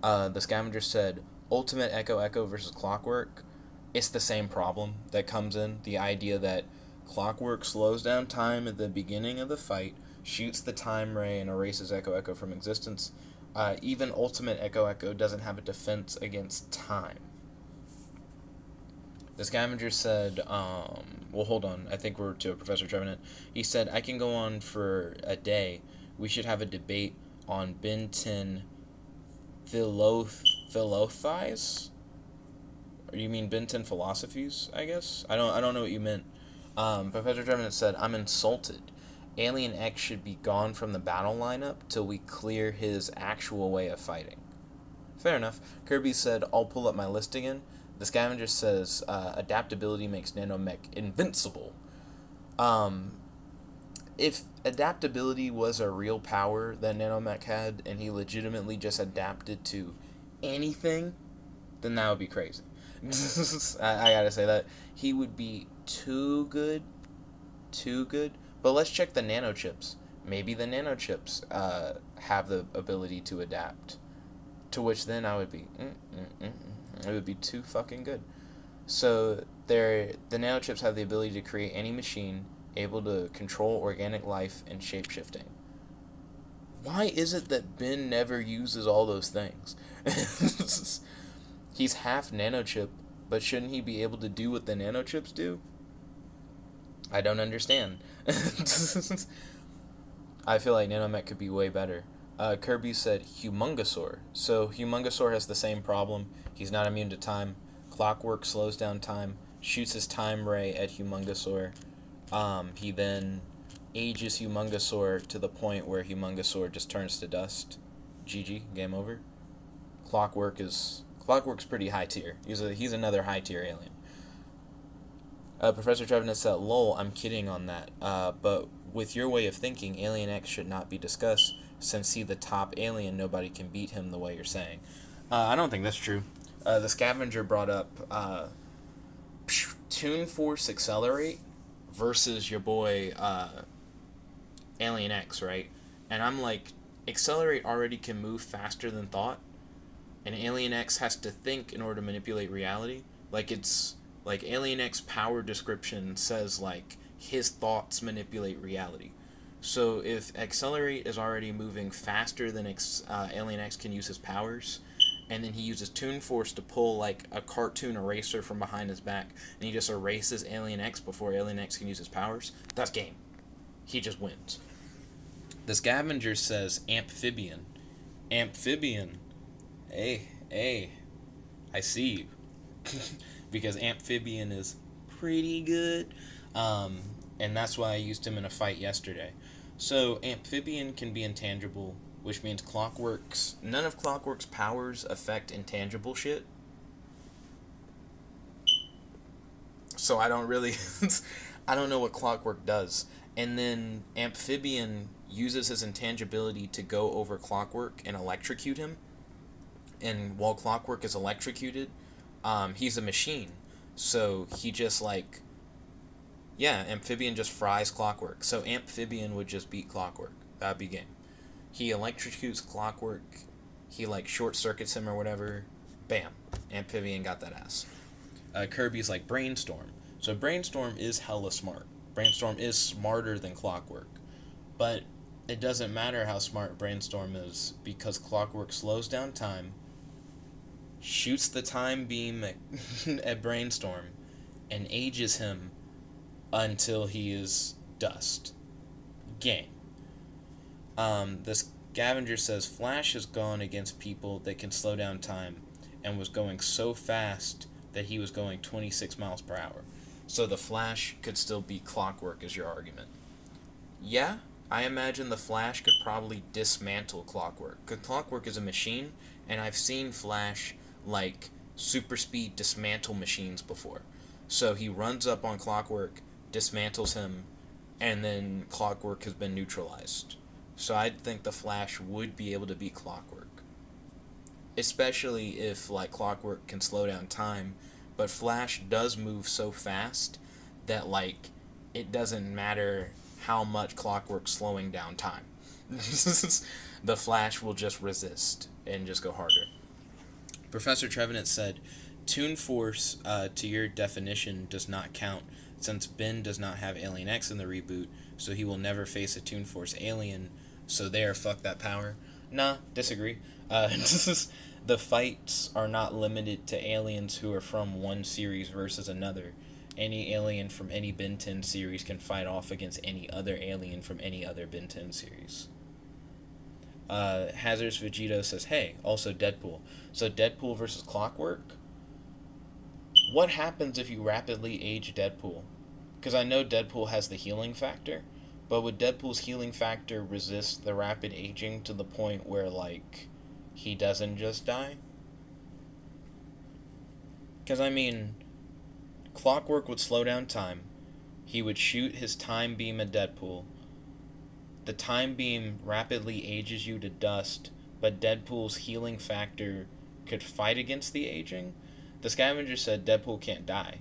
The scavenger said, Ultimate Echo Echo versus Clockwork. It's the same problem that comes in. The idea that Clockwork slows down time at the beginning of the fight, shoots the time ray, and erases Echo Echo from existence. Even Ultimate Echo Echo doesn't have a defense against time. The scavenger said, well, hold on. I think we're to Professor Trevenant. He said, I can go on for a day. We should have a debate on Ben10 philosophies? Or you mean Ben10 philosophies, I guess? I don't know what you meant. Professor Trevenant said, I'm insulted. Alien X should be gone from the battle lineup till we clear his actual way of fighting. Fair enough. Kirby said, I'll pull up my list again. The scavenger says, adaptability makes nanomech invincible. If adaptability was a real power that nanomech had, and he legitimately just adapted to anything, then that would be crazy. I gotta say that. He would be too good. But let's check the nanochips. Maybe the nanochips have the ability to adapt. To which then I would be, it would be too fucking good. So the nanochips have the ability to create any machine able to control organic life and shape-shifting. Why is it that Ben never uses all those things? He's half nanochip, but shouldn't he be able to do what the nanochips do? I don't understand. I feel like nanomech could be way better. Kirby said Humongosaur. So Humongosaur has the same problem. He's not immune to time. Clockwork slows down time, shoots his time ray at Humongosaur. He then ages Humongosaur to the point where Humongosaur just turns to dust. GG, game over. Clockwork's pretty high tier. He's another high tier alien. Professor Trevenant said, lol, I'm kidding on that. But with your way of thinking, Alien X should not be discussed, since he's the top alien, nobody can beat him the way you're saying. I don't think that's true. The scavenger brought up Toon Force Accelerate versus your boy Alien X, right? And I'm like, Accelerate already can move faster than thought, and Alien X has to think in order to manipulate reality. Like, it's like Alien X power description says, like, his thoughts manipulate reality. So if Accelerate is already moving faster than Alien X can use his powers, and then he uses Toon Force to pull, like, a cartoon eraser from behind his back, and he just erases Alien X before Alien X can use his powers, that's game. He just wins. The scavenger says Amphibian. Amphibian. Hey, I see you. Because Amphibian is pretty good. And that's why I used him in a fight yesterday. So Amphibian can be intangible, which means none of Clockwork's powers affect intangible shit. So I don't really, I don't know what Clockwork does. And then Amphibian uses his intangibility to go over Clockwork and electrocute him. And while Clockwork is electrocuted, he's a machine. So he just Amphibian just fries Clockwork. So Amphibian would just beat Clockwork. That'd be game. He electrocutes Clockwork. He short circuits him or whatever. Bam. Amphibian got that ass. Kirby's like Brainstorm. So Brainstorm is hella smart. Brainstorm is smarter than Clockwork. But it doesn't matter how smart Brainstorm is, because Clockwork slows down time, shoots the time beam at Brainstorm, and ages him until he is dust. Game. The scavenger says Flash has gone against people that can slow down time, and was going so fast that he was going 26 miles per hour. So the Flash could still be Clockwork, is your argument. Yeah, I imagine the Flash could probably dismantle Clockwork. Because Clockwork is a machine, and I've seen Flash, like, super speed dismantle machines before. So he runs up on Clockwork, dismantles him, and then Clockwork has been neutralized. So I think the Flash would be able to beat Clockwork. Especially if, like, Clockwork can slow down time, but Flash does move so fast that, like, it doesn't matter how much Clockwork's slowing down time. The Flash will just resist and just go harder. Professor Trevenant said, Toon Force, to your definition, does not count, since Ben does not have Alien X in the reboot, so he will never face a Toon Force alien, so there, fuck that power. Nah, disagree. The fights are not limited to aliens who are from one series versus another. Any alien from any Ben 10 series can fight off against any other alien from any other Ben 10 series. Hazardous Vegito says, hey, also Deadpool. So Deadpool versus Clockwork? What happens if you rapidly age Deadpool? Because I know Deadpool has the healing factor, but would Deadpool's healing factor resist the rapid aging to the point where, like, he doesn't just die? Because, I mean, Clockwork would slow down time. He would shoot his time beam at Deadpool. The time beam rapidly ages you to dust, but Deadpool's healing factor could fight against the aging? The scavenger said Deadpool can't die.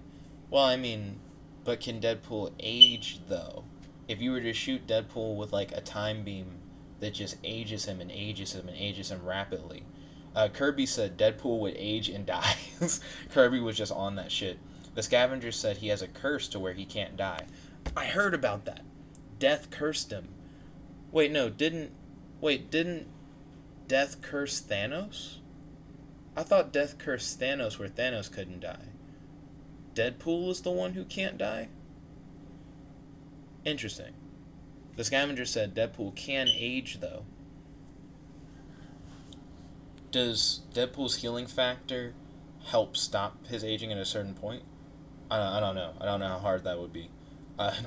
Well, I mean, but can Deadpool age, though? If you were to shoot Deadpool with, like, a time beam that just ages him and ages him and ages him rapidly. Kirby said Deadpool would age and die. Kirby was just on that shit. The scavenger said he has a curse to where he can't die. I heard about that. Death cursed him. Wait, no, didn't Death curse Thanos? I thought Death cursed Thanos where Thanos couldn't die. Deadpool is the one who can't die? Interesting. The scavenger said Deadpool can age, though. Does Deadpool's healing factor help stop his aging at a certain point? I don't know. I don't know how hard that would be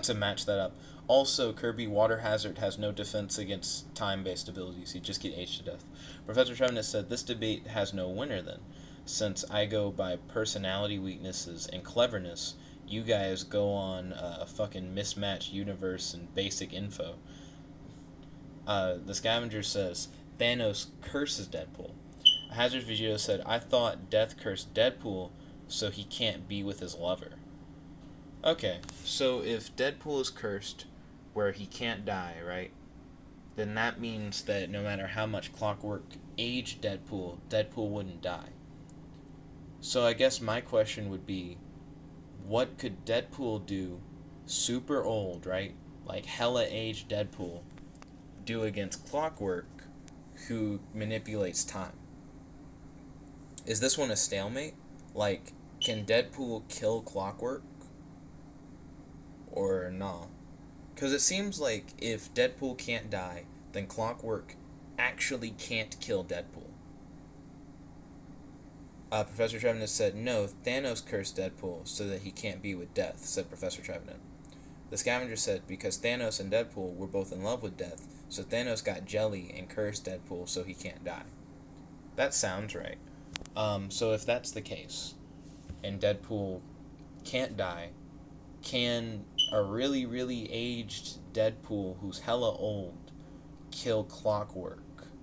to match that up. Also, Kirby Water Hazard has no defense against time-based abilities. He'd just get aged to death. Professor Trevenant said, this debate has no winner then. Since I go by personality weaknesses and cleverness, you guys go on a fucking mismatched universe and basic info. The scavenger says, Thanos curses Deadpool. Hazard Vegito said, I thought Death cursed Deadpool so he can't be with his lover. Okay, so if Deadpool is cursed where he can't die, right? Then that means that no matter how much Clockwork aged Deadpool, Deadpool wouldn't die. So I guess my question would be, what could Deadpool do super old, right? Like hella aged Deadpool do against Clockwork who manipulates time? Is this one a stalemate? Like, can Deadpool kill Clockwork? Or no? Because it seems like if Deadpool can't die, then Clockwork actually can't kill Deadpool. Professor Trevenant said, no, Thanos cursed Deadpool so that he can't be with Death, said Professor Trevenant. The scavenger said, because Thanos and Deadpool were both in love with Death, so Thanos got jelly and cursed Deadpool so he can't die. That sounds right. So if that's the case, and Deadpool can't die, can a really, really aged Deadpool who's hella old kill Clockwork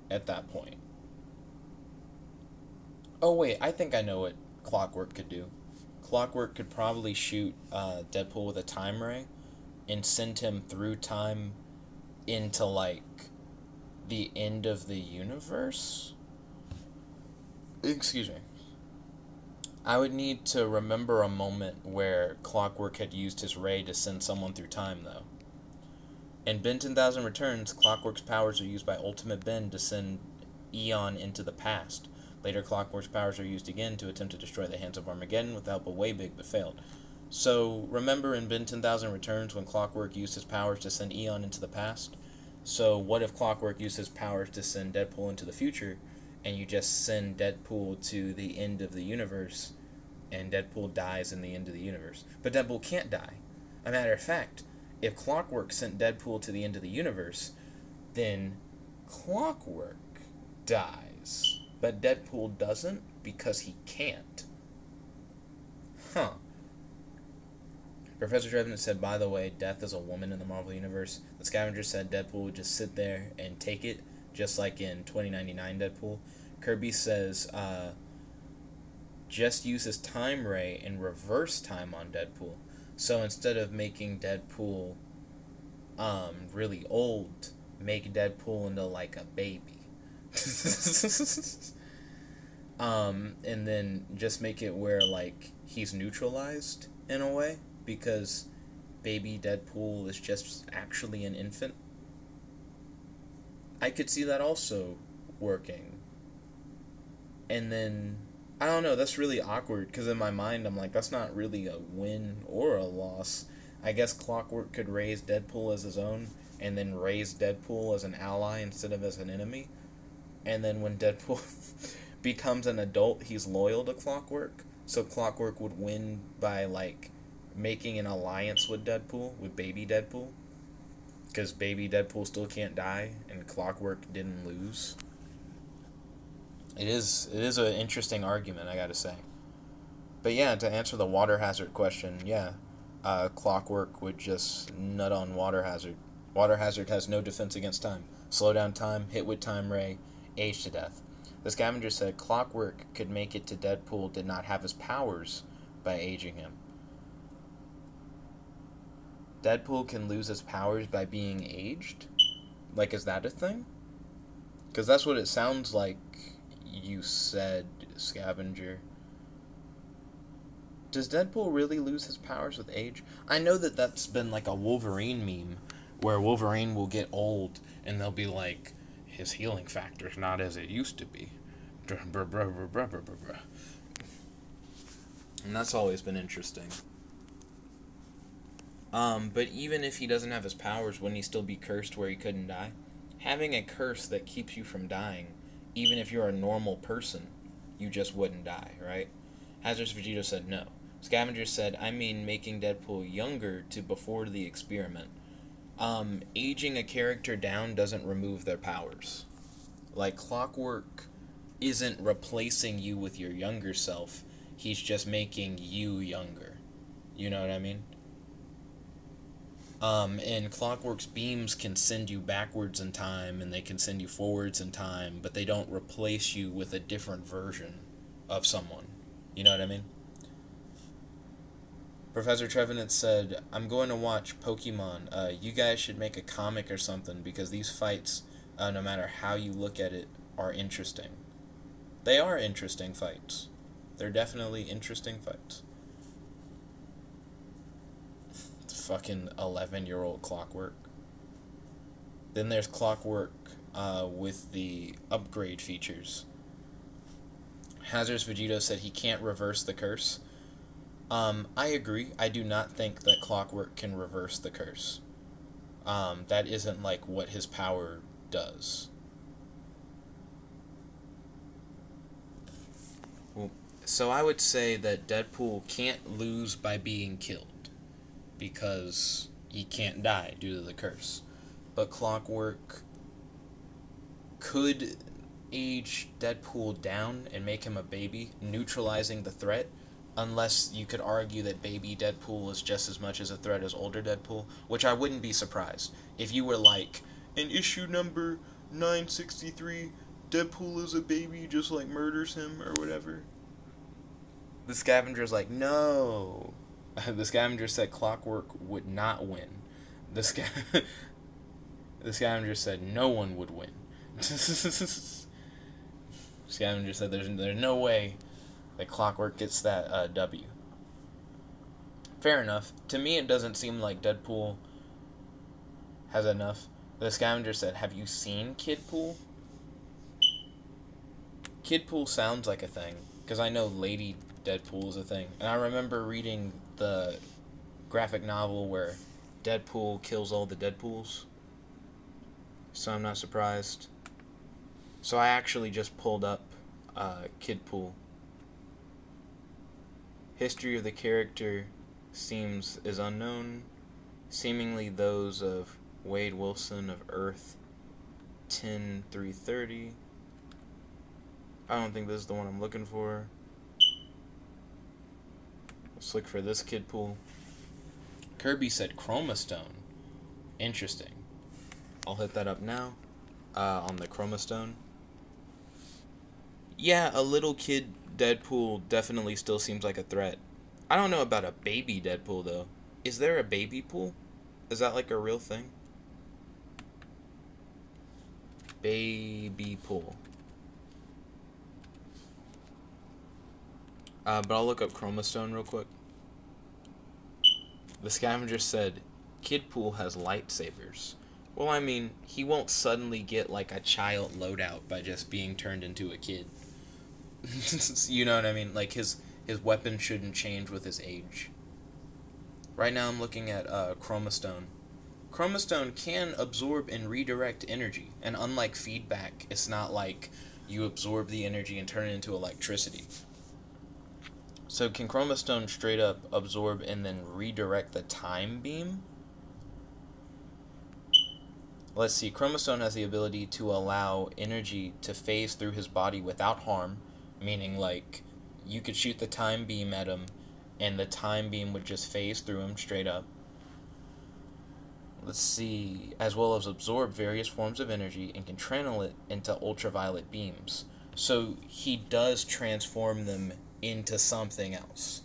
at that point? Oh wait, I think I know what Clockwork could do. Clockwork could probably shoot Deadpool with a time ray and send him through time into, like, the end of the universe? Excuse me. I would need to remember a moment where Clockwork had used his ray to send someone through time, though. In Ben 10,000 Returns, Clockwork's powers are used by Ultimate Ben to send Eon into the past. Later, Clockwork's powers are used again to attempt to destroy the Hands of Armageddon with the help of Waybig, but failed. So, remember in Ben 10,000 Returns when Clockwork used his powers to send Eon into the past? So, what if Clockwork used his powers to send Deadpool into the future, and you just send Deadpool to the end of the universe, and Deadpool dies in the end of the universe. But Deadpool can't die. A matter of fact, if Clockwork sent Deadpool to the end of the universe, then Clockwork dies. But Deadpool doesn't because he can't. Huh. Professor Trevenant said, by the way, Death is a woman in the Marvel Universe. The Scavenger said Deadpool would just sit there and take it, just like in 2099 Deadpool. Kirby says, just use his time ray and reverse time on Deadpool. So instead of making Deadpool really old, make Deadpool into like a baby. And then just make it where like he's neutralized in a way, because baby Deadpool is just actually an infant. I could see that also working. And then I don't know, that's really awkward, because in my mind I'm like, that's not really a win or a loss. I guess Clockwork could raise Deadpool as his own, and then raise Deadpool as an ally instead of as an enemy. And then when Deadpool becomes an adult, he's loyal to Clockwork. So Clockwork would win by, like, making an alliance with Deadpool, with baby Deadpool. Because baby Deadpool still can't die, and Clockwork didn't lose. It is an interesting argument, I gotta say. But yeah, to answer the water hazard question, yeah, Clockwork would just nut on water hazard. Water hazard has no defense against time. Slow down time, hit with time ray, age to death. The Scavenger said Clockwork could make it to Deadpool did not have his powers by aging him. Deadpool can lose his powers by being aged? Like, is that a thing? Because that's what it sounds like you said, Scavenger. Does Deadpool really lose his powers with age? I know that that's been like a Wolverine meme, where Wolverine will get old and they'll be like, his healing factor's not as it used to be. And that's always been interesting. But even if he doesn't have his powers, wouldn't he still be cursed where he couldn't die? Having a curse that keeps you from dying, even if you're a normal person, you just wouldn't die, right? Hazardous Vegito said no. Scavenger said, I mean making Deadpool younger to before the experiment. Aging a character down doesn't remove their powers. Like, Clockwork isn't replacing you with your younger self. He's just making you younger. You know what I mean? And Clockwork's beams can send you backwards in time, and they can send you forwards in time, but they don't replace you with a different version of someone. You know what I mean? Professor Trevenant said, I'm going to watch Pokemon. You guys should make a comic or something, because these fights, no matter how you look at it, are interesting. They are interesting fights. They're definitely interesting fights. Fucking 11-year-old Clockwork. Then there's Clockwork with the upgrade features. Hazardous Vegito said he can't reverse the curse. I agree. I do not think that Clockwork can reverse the curse. That isn't like what his power does. Well, so I would say that Deadpool can't lose by being killed, because he can't die due to the curse. But Clockwork could age Deadpool down and make him a baby, neutralizing the threat, unless you could argue that baby Deadpool is just as much as a threat as older Deadpool, which I wouldn't be surprised. If you were like, in issue number 963, Deadpool is a baby, just like murders him or whatever. The Scavenger's like, no. The Scavenger said Clockwork would not win. The Scavenger said no one would win. Scavenger said there's no way that Clockwork gets that W. Fair enough. To me, it doesn't seem like Deadpool has enough. The Scavenger said, have you seen Kidpool? Kidpool sounds like a thing, because I know Lady Deadpool is a thing. And I remember reading the graphic novel where Deadpool kills all the Deadpools. So I'm not surprised. So I actually just pulled up Kidpool. History of the character is unknown. Seemingly those of Wade Wilson of Earth 10330. I don't think this is the one I'm looking for. Let's look for this kid pool. Kirby said Chromastone. Interesting. I'll hit that up now. On the Chromastone. Yeah, a little kid Deadpool definitely still seems like a threat. I don't know about a baby Deadpool, though. Is there a baby pool? Is that like a real thing? Baby pool. But I'll look up Chromastone real quick. The scavenger said, Kid Pool has lightsabers. Well, I mean, he won't suddenly get like a child loadout by just being turned into a kid. You know what I mean? Like his weapon shouldn't change with his age. Right now I'm looking at Chromastone. Chromastone can absorb and redirect energy, and unlike feedback, it's not like you absorb the energy and turn it into electricity. So can Chromastone straight up absorb and then redirect the time beam? Let's see, Chromastone has the ability to allow energy to phase through his body without harm, meaning like you could shoot the time beam at him and the time beam would just phase through him straight up. Let's see, as well as absorb various forms of energy and can channel it into ultraviolet beams. So he does transform them into something else,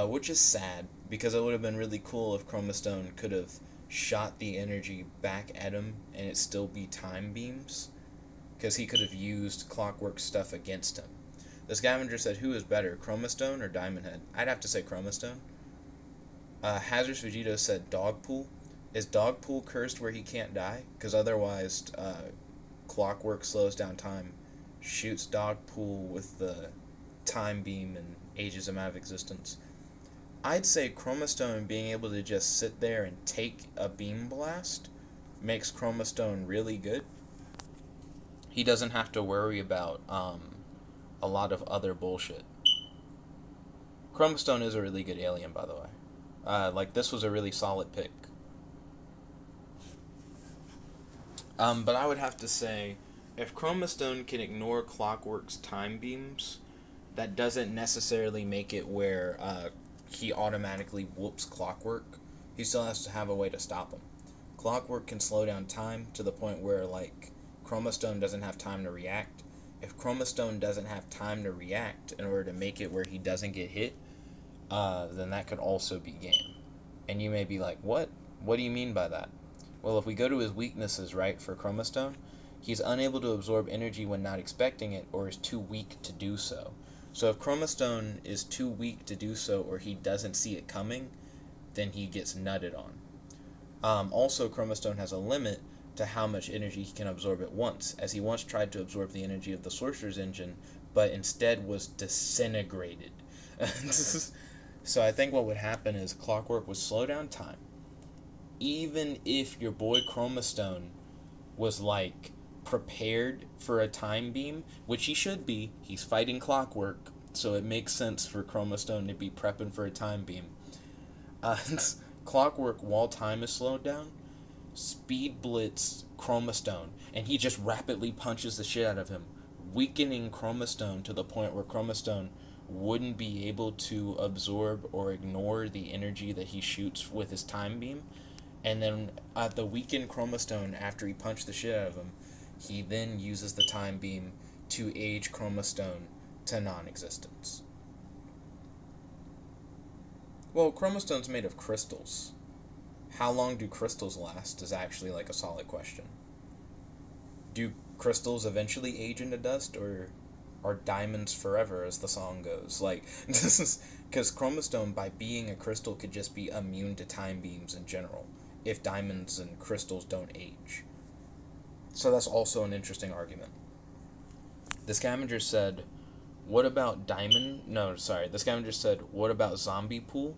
which is sad because it would have been really cool if Chromastone could have shot the energy back at him and it still be time beams, because he could have used Clockwork stuff against him. The scavenger said, who is better, Chromastone or Diamond Head? I'd have to say Chromastone. Hazardous Vegito said Dogpool. Is Dogpool cursed where he can't die? Because otherwise Clockwork slows down time, shoots Dogpool with the time beam and ages him out of existence. I'd say Chromastone being able to just sit there and take a beam blast makes Chromastone really good. He doesn't have to worry about a lot of other bullshit. Chromastone is a really good alien, by the way. Like, this was a really solid pick. But I would have to say, if Chromastone can ignore Clockwork's time beams, that doesn't necessarily make it where he automatically whoops Clockwork. He still has to have a way to stop him. Clockwork can slow down time to the point where, like, Chromastone doesn't have time to react. If Chromastone doesn't have time to react in order to make it where he doesn't get hit, then that could also be game. And you may be like, what? What do you mean by that? Well, if we go to his weaknesses, right, for Chromastone, he's unable to absorb energy when not expecting it, or is too weak to do so. So if Chromastone is too weak to do so, or he doesn't see it coming, then he gets nutted on. Also, Chromastone has a limit to how much energy he can absorb at once, as he once tried to absorb the energy of the Sorcerer's Engine, but instead was disintegrated. So I think what would happen is Clockwork would slow down time. Even if your boy Chromastone was, like, prepared for a time beam, which he should be, he's fighting Clockwork, so it makes sense for Chromastone to be prepping for a time beam. Clockwork, while time is slowed down, speed blitz Chromastone, and he just rapidly punches the shit out of him, weakening Chromastone to the point where Chromastone wouldn't be able to absorb or ignore the energy that he shoots with his time beam. And then the weakened Chromastone, after he punched the shit out of him, he then uses the time beam to age Chromastone to non-existence. Well, Chromastone's made of crystals. How long do crystals last is actually like a solid question. Do crystals eventually age into dust, or are diamonds forever, as the song goes? Like, this is because Chromastone, by being a crystal, could just be immune to time beams in general, if diamonds and crystals don't age. So that's also an interesting argument. The scavenger said, what about the scavenger said, what about zombie pool?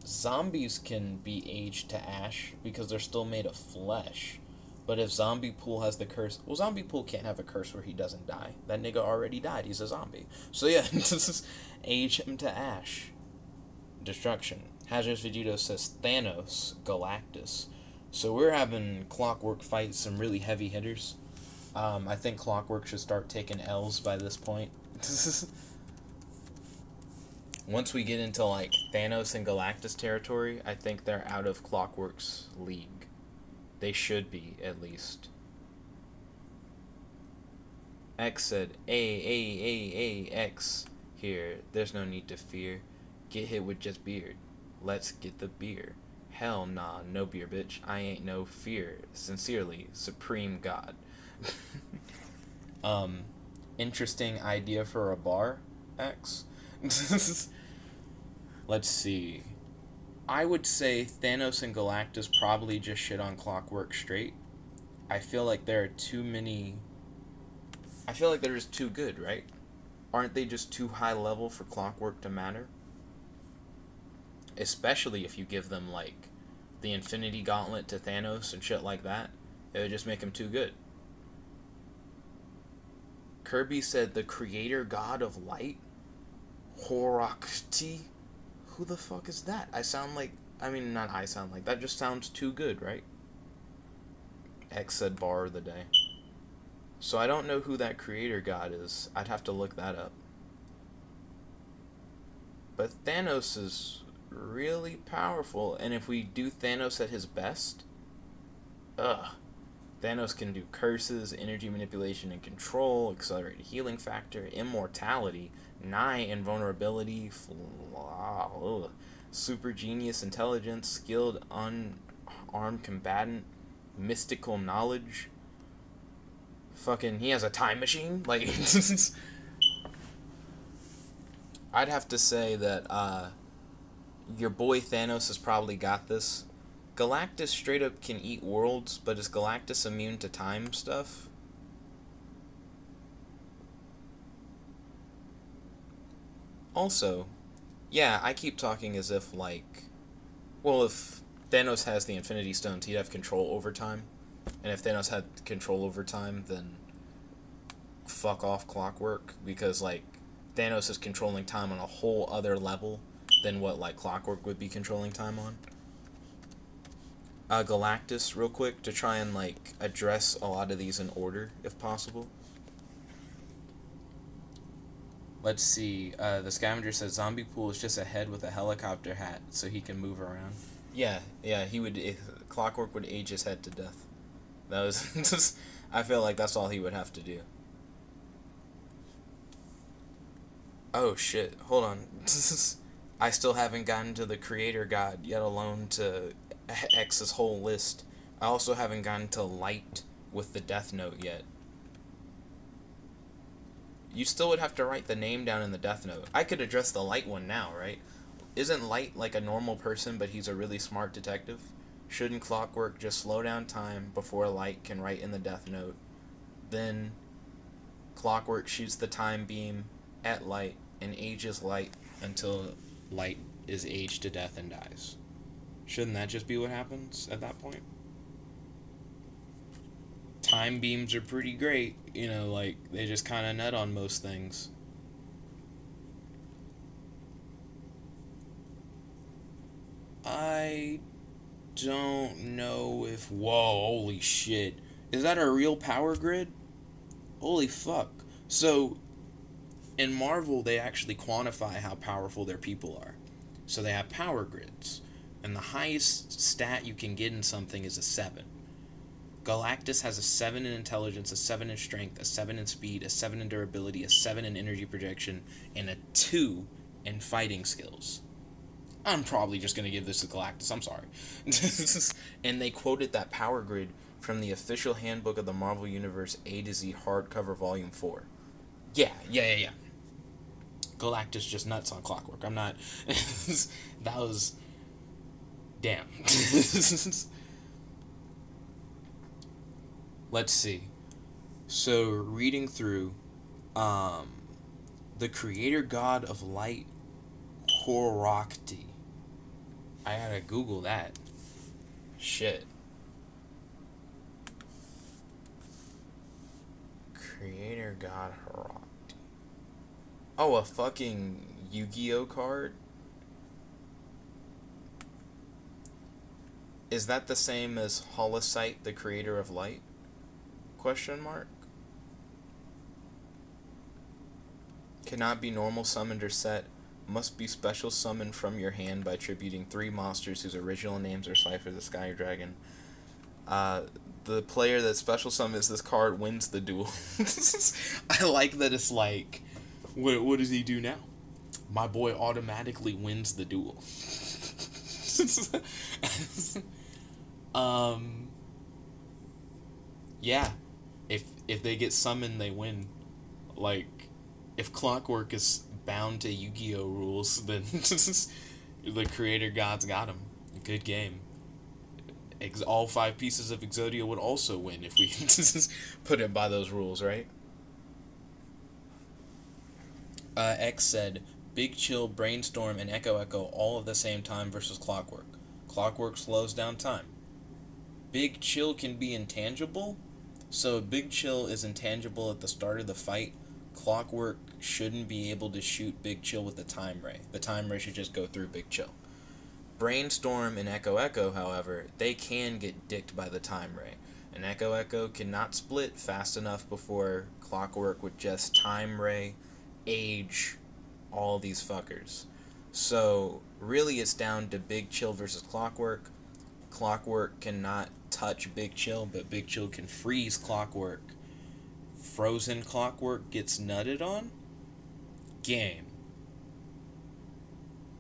Zombies can be aged to ash because they're still made of flesh. But if Zombie Pool has the curse, well, Zombie Pool can't have a curse where he doesn't die. That nigga already died. He's a zombie. So yeah, this is age him to ash. Destruction. Hazardous Vegito says Thanos, Galactus. So we're having Clockwork fight some really heavy hitters. I think Clockwork should start taking L's by this point. Once we get into like Thanos and Galactus territory, I think they're out of Clockwork's league. They should be, at least. X said, X. Here, there's no need to fear. Get hit with just beard. Let's get the beer. Hell nah, no beer, bitch. I ain't no fear. Sincerely, Supreme God. Interesting idea for a bar, X. Let's see. I would say Thanos and Galactus probably just shit on Clockwork straight. I feel like there are too many... I feel like they're just too good, right? Aren't they just too high level for Clockwork to matter? Especially if you give them, like, the Infinity Gauntlet to Thanos and shit like that. It would just make them too good. Kirby said the creator god of light? Horakti? Who the fuck is that? That just sounds too good, right? X said bar of the day. So I don't know who that creator god is. I'd have to look that up. But Thanos is really powerful, and if we do Thanos at his best, Thanos can do curses, energy manipulation and control, accelerated healing factor, immortality, nigh invulnerability, super genius intelligence, skilled unarmed combatant, mystical knowledge. Fucking, he has a time machine? Like, I'd have to say that, your boy Thanos has probably got this. Galactus straight up can eat worlds, but is Galactus immune to time stuff? Also, yeah, I keep talking as if, like, well, if Thanos has the Infinity Stones, he'd have control over time. And if Thanos had control over time, then fuck off Clockwork, because, like, Thanos is controlling time on a whole other level than what, like, Clockwork would be controlling time on. Galactus, real quick, to try and, like, address a lot of these in order, if possible. Let's see, the scavenger says Zombie Pool is just a head with a helicopter hat, so he can move around. Yeah, he would, Clockwork would age his head to death. That was, just, I feel like that's all he would have to do. Oh shit, hold on. I still haven't gotten to the creator god, yet alone to X's whole list. I also haven't gotten to light with the Death Note yet. You still would have to write the name down in the Death Note. I could address the light one now, right? Isn't Light like a normal person, but he's a really smart detective? Shouldn't Clockwork just slow down time before Light can write in the Death Note? Then Clockwork shoots the time beam at Light and ages Light until Light is aged to death and dies. Shouldn't that just be what happens at that point? Time beams are pretty great, you know, like, they just kind of nut on most things. I don't know if... Whoa, holy shit. Is that a real power grid? Holy fuck. So, in Marvel, they actually quantify how powerful their people are. So they have power grids. And the highest stat you can get in something is a 7. Galactus has a 7 in intelligence, a 7 in strength, a 7 in speed, a 7 in durability, a 7 in energy projection, and a 2 in fighting skills. I'm probably just going to give this to Galactus, I'm sorry. And they quoted that power grid from the official handbook of the Marvel Universe A to Z hardcover volume 4. Yeah. Galactus just nuts on Clockwork. I'm not... that was... Damn. Let's see. So, reading through, the creator god of light, Horakti. I gotta Google that. Shit. Creator God Rock. Oh, a fucking Yu-Gi-Oh card? Is that the same as Holocite, the creator of light? Question mark. Cannot be normal summoned or set. Must be special summoned from your hand by attributing 3 monsters whose original names are Cypher the Sky Dragon. The player that special summons this card wins the duel. I like that it's like, what does he do now? My boy automatically wins the duel. Yeah. If they get summoned, they win. Like, if Clockwork is bound to Yu-Gi-Oh rules, then the creator gods got him. Good game. All 5 pieces of Exodia would also win if we put it by those rules, right? X said, Big Chill, Brainstorm, and Echo Echo all at the same time versus Clockwork. Clockwork slows down time. Big Chill can be intangible, so Big Chill is intangible at the start of the fight. Clockwork shouldn't be able to shoot Big Chill with the Time Ray. The Time Ray should just go through Big Chill. Brainstorm and Echo Echo, however, they can get dicked by the Time Ray. And Echo Echo cannot split fast enough before Clockwork would just Time Ray, age all these fuckers. So, really it's down to Big Chill versus Clockwork. Clockwork cannot touch Big Chill, but Big Chill can freeze Clockwork. Frozen Clockwork gets nutted on? Game.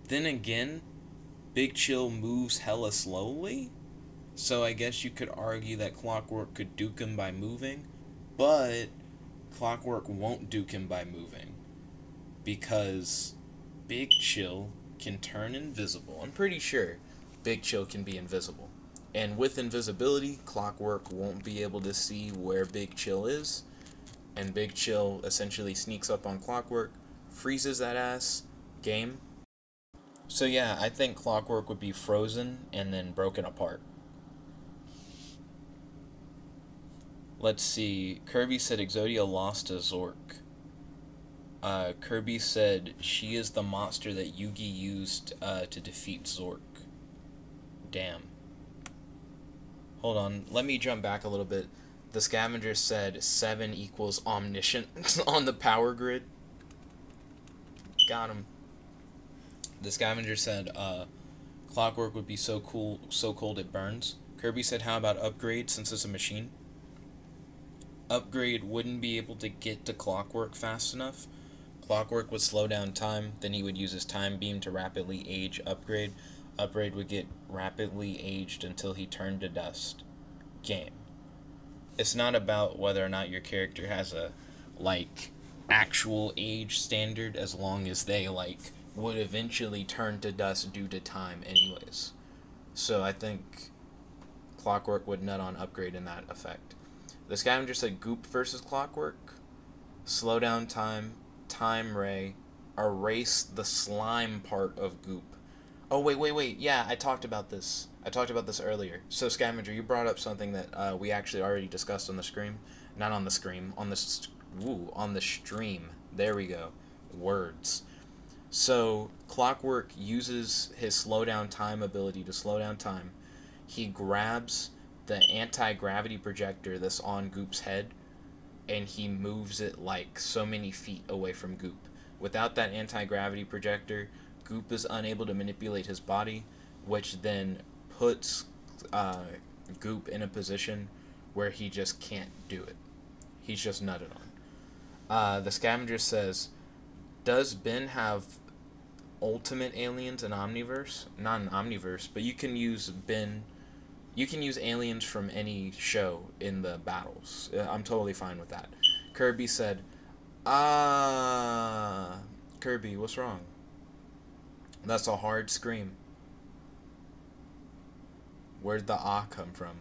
Then again, Big Chill moves hella slowly, so I guess you could argue that Clockwork could duke him by moving, but Clockwork won't duke him by moving, because Big Chill can turn invisible. I'm pretty sure Big Chill can be invisible. And with invisibility, Clockwork won't be able to see where Big Chill is, and Big Chill essentially sneaks up on Clockwork, freezes that ass, game. So yeah, I think Clockwork would be frozen and then broken apart. Let's see. Kirby said Exodia lost to Zork. Kirby said she is the monster that Yugi used to defeat Zork. Damn. Hold on. Let me jump back a little bit. The scavenger said 7 equals omniscient on the power grid. Got him. The scavenger said Clockwork would be so cool, so cold it burns. Kirby said, how about Upgrade since it's a machine? Upgrade wouldn't be able to get to Clockwork fast enough. Clockwork would slow down time, then he would use his time beam to rapidly age Upgrade. Upgrade would get rapidly aged until he turned to dust. Game. It's not about whether or not your character has a, like, actual age standard, as long as they, like, would eventually turn to dust due to time anyways. So I think Clockwork would nut on Upgrade in that effect. The scavenger said Goop versus Clockwork. Slow down time, Time Ray, erase the slime part of Goop. Oh, wait. Yeah, I talked about this earlier. So, Scavenger, you brought up something that we actually already discussed on the stream. Not on the screen, on the stream. There we go. Words. So, Clockwork uses his slow down time ability to slow down time. He grabs the anti-gravity projector that's on Goop's head, and he moves it like so many feet away from Goop. Without that anti-gravity projector, Goop is unable to manipulate his body, which then puts Goop in a position where he just can't do it. He's just nutted on. The scavenger says, does Ben have ultimate aliens in Omniverse? Not an Omniverse, but you can use Ben. You can use aliens from any show in the battles. I'm totally fine with that. Kirby said, Kirby, what's wrong? That's a hard scream. Where'd the come from?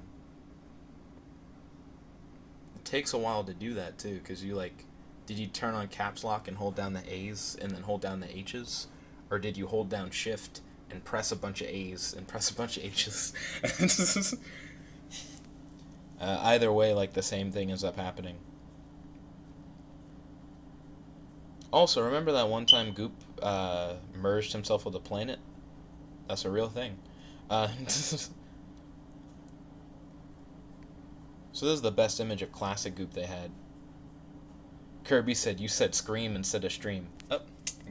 It takes a while to do that too, because you did you turn on caps lock and hold down the A's and then hold down the H's? Or did you hold down shift and press a bunch of A's and press a bunch of H's? Either way, the same thing ends up happening. Also, remember that one time Goop merged himself with a planet? That's a real thing. So this is the best image of classic Goop they had. Kirby said, "You said scream instead of stream." Oh,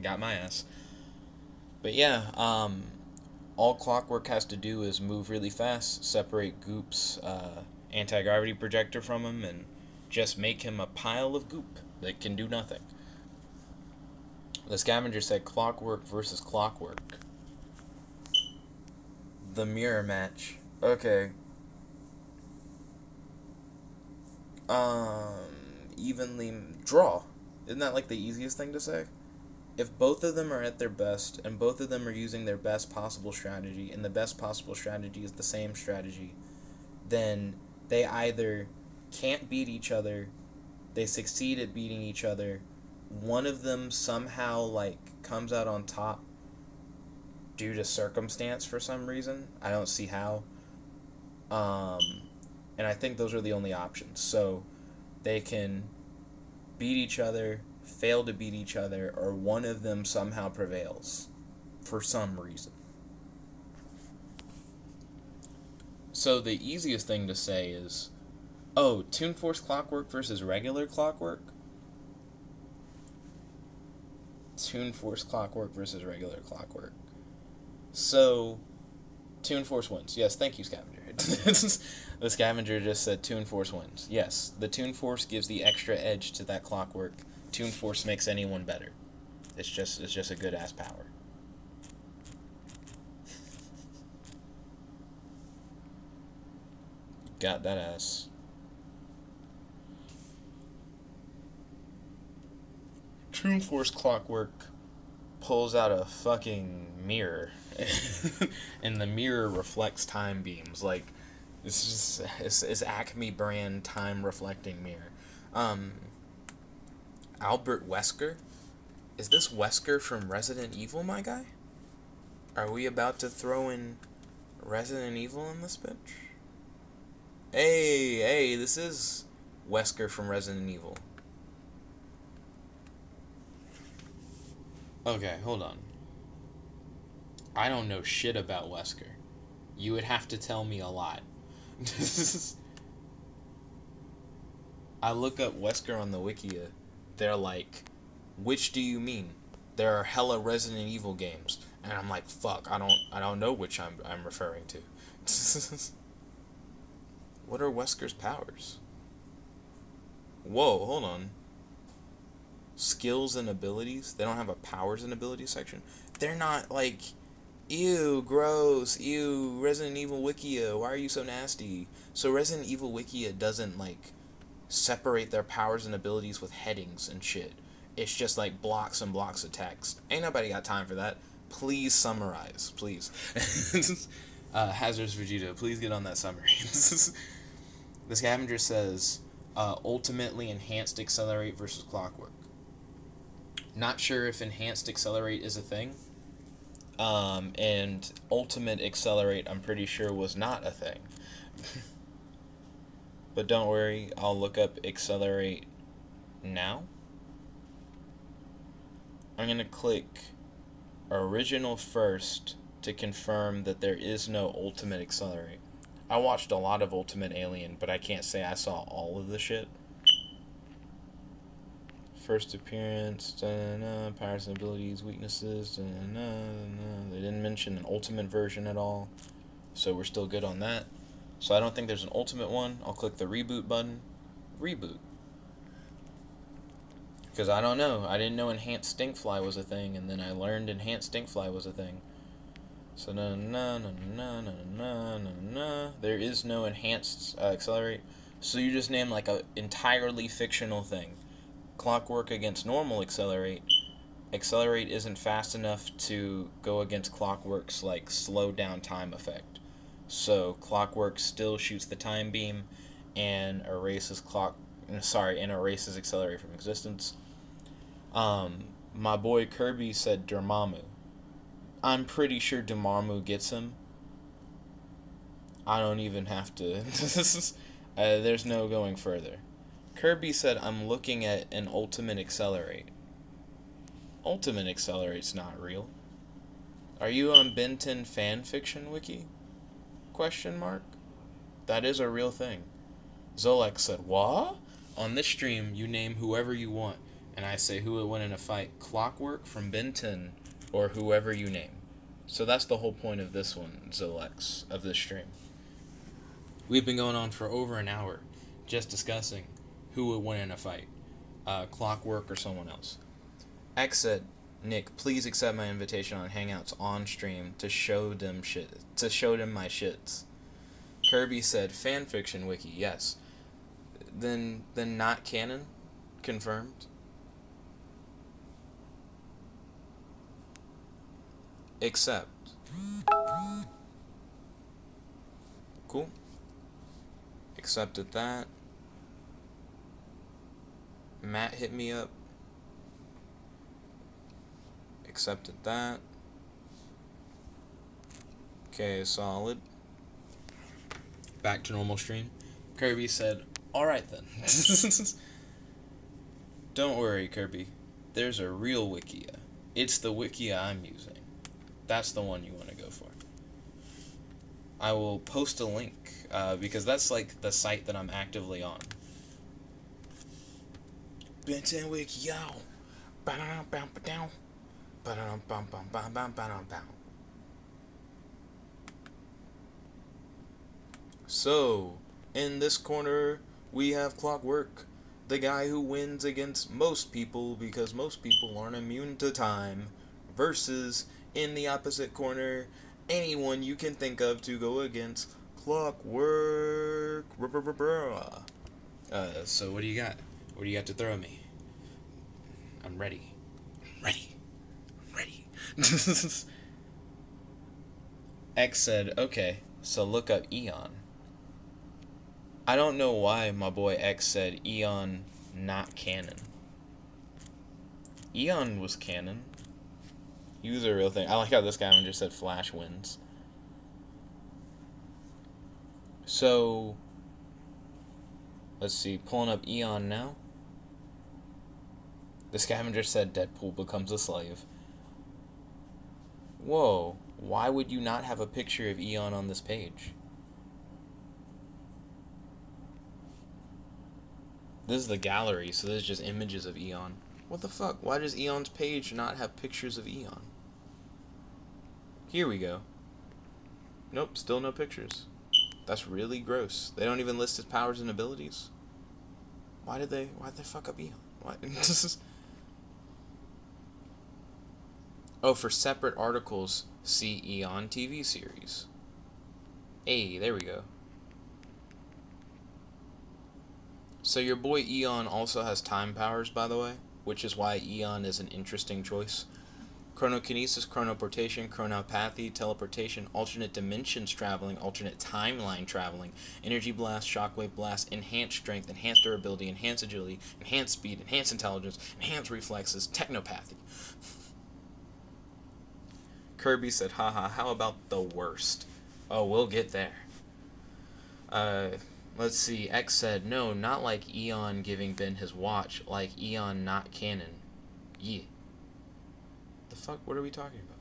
got my ass. But yeah, all Clockwork has to do is move really fast, separate Goop's anti-gravity projector from him, and just make him a pile of goop that can do nothing. The scavenger said Clockwork versus Clockwork. The mirror match. Okay. Evenly draw. Isn't that like the easiest thing to say? If both of them are at their best and both of them are using their best possible strategy and the best possible strategy is the same strategy, then they either can't beat each other, they succeed at beating each other, one of them somehow like comes out on top due to circumstance for some reason. I don't see how. And I think those are the only options. So they can beat each other, fail to beat each other, or one of them somehow prevails for some reason. So the easiest thing to say is, oh, Toon Force Clockwork versus regular Clockwork? Toon Force Clockwork versus regular Clockwork. So, Toon Force wins. Yes, thank you, Scavenger. The Scavenger just said Toon Force wins. Yes, the Toon Force gives the extra edge to that Clockwork. Toon Force makes anyone better. It's just a good ass power. Got that ass. Toon Force Clockwork pulls out a fucking mirror, and the mirror reflects time beams. Like, it's Acme brand time reflecting mirror. Albert Wesker? Is this Wesker from Resident Evil, my guy? Are we about to throw in Resident Evil in this bitch? Hey, this is Wesker from Resident Evil. Okay, hold on. I don't know shit about Wesker. You would have to tell me a lot. I look up Wesker on the Wikia. They're like, which do you mean? There are hella Resident Evil games. And I'm like, fuck, I don't know which I'm referring to. What are Wesker's powers? Whoa, hold on. Skills and abilities? They don't have a powers and abilities section? They're not like, ew, gross, ew, Resident Evil Wikia, why are you so nasty? So Resident Evil Wikia doesn't like separate their powers and abilities with headings and shit. It's just like blocks and blocks of text. Ain't nobody got time for that. Please summarize, please. Hazardous Vegeta, please get on that summary. The Scavenger says, ultimately enhanced accelerate versus Clockwork. Not sure if enhanced accelerate is a thing. And ultimate accelerate, I'm pretty sure, was not a thing. But don't worry, I'll look up accelerate now. I'm going to click original first to confirm that there is no ultimate accelerate. I watched a lot of Ultimate Alien, but I can't say I saw all of the shit. First appearance, powers and abilities, weaknesses, they didn't mention an ultimate version at all, so we're still good on that. So I don't think there's an ultimate one. I'll click the reboot button. Reboot. Because I don't know. I didn't know Enhanced Stinkfly was a thing, and then I learned Enhanced Stinkfly was a thing. So there is no enhanced accelerate. So you just name like a entirely fictional thing. Clockwork against normal accelerate. Accelerate isn't fast enough to go against Clockwork's like slow down time effect. So Clockwork still shoots the time beam and erases accelerate from existence. My boy Kirby said Dormammu. I'm pretty sure Dormammu gets him. I don't even have to. There's no going further. Kirby said I'm looking at an ultimate accelerate. Ultimate Accelerate's not real. Are you on Ben 10 fanfiction wiki? Question mark. That is a real thing. Zolex said, what? On this stream, you name whoever you want, and I say who would win in a fight, Clockwork from Ben 10, or whoever you name. So that's the whole point of this one, Zolex, of this stream. We've been going on for over an hour, just discussing who would win in a fight, Clockwork or someone else. X said, Nick, please accept my invitation on Hangouts on stream to show them my shits. Kirby said, fanfiction wiki, yes. Then not canon? Confirmed. Accept. Cool. Accepted that. Matt hit me up. Accepted that. Okay, solid. Back to normal stream. Kirby said, alright then. Don't worry, Kirby. There's a real Wikia. It's the Wikia I'm using. That's the one you want to go for. I will post a link, because that's like the site that I'm actively on. Ben10 Wiki, yo! So, in this corner, we have Clockwork, the guy who wins against most people because most people aren't immune to time, versus, in the opposite corner, anyone you can think of to go against Clockwork. So what do you got? What do you got to throw at me? I'm ready. I'm ready. X said, okay, so look up Eon. I don't know why my boy X said Eon not canon. Eon was canon. He was a real thing. I like how this guy just said Flash wins. So, let's see, pulling up Eon now. The scavenger said Deadpool becomes a slave. Whoa, why would you not have a picture of Eon on this page? This is the gallery, so this is just images of Eon. What the fuck? Why does Eon's page not have pictures of Eon? Here we go. Nope, still no pictures. That's really gross. They don't even list his powers and abilities. Why'd they fuck up Eon? Why? Oh, for separate articles, see Eon TV series. Hey, there we go. So your boy Eon also has time powers, by the way, which is why Eon is an interesting choice. Chronokinesis, chronoportation, chronopathy, teleportation, alternate dimensions traveling, alternate timeline traveling, energy blast, shockwave blast, enhanced strength, enhanced durability, enhanced agility, enhanced speed, enhanced intelligence, enhanced reflexes, technopathy. Kirby said, haha, how about the worst? Oh, we'll get there. Let's see, X said, no, not like Eon giving Ben his watch, like Eon not canon. Yeah. The fuck, what are we talking about?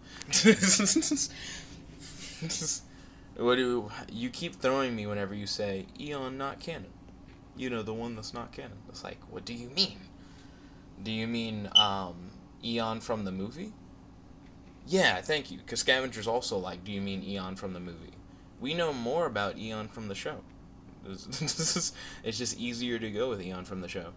You keep throwing me whenever you say, Eon not canon. You know, the one that's not canon. It's like, what do you mean? Do you mean, Eon from the movie? Yeah, thank you, because Scavenger's also like, do you mean Eon from the movie? We know more about Eon from the show. It's just easier to go with Eon from the show.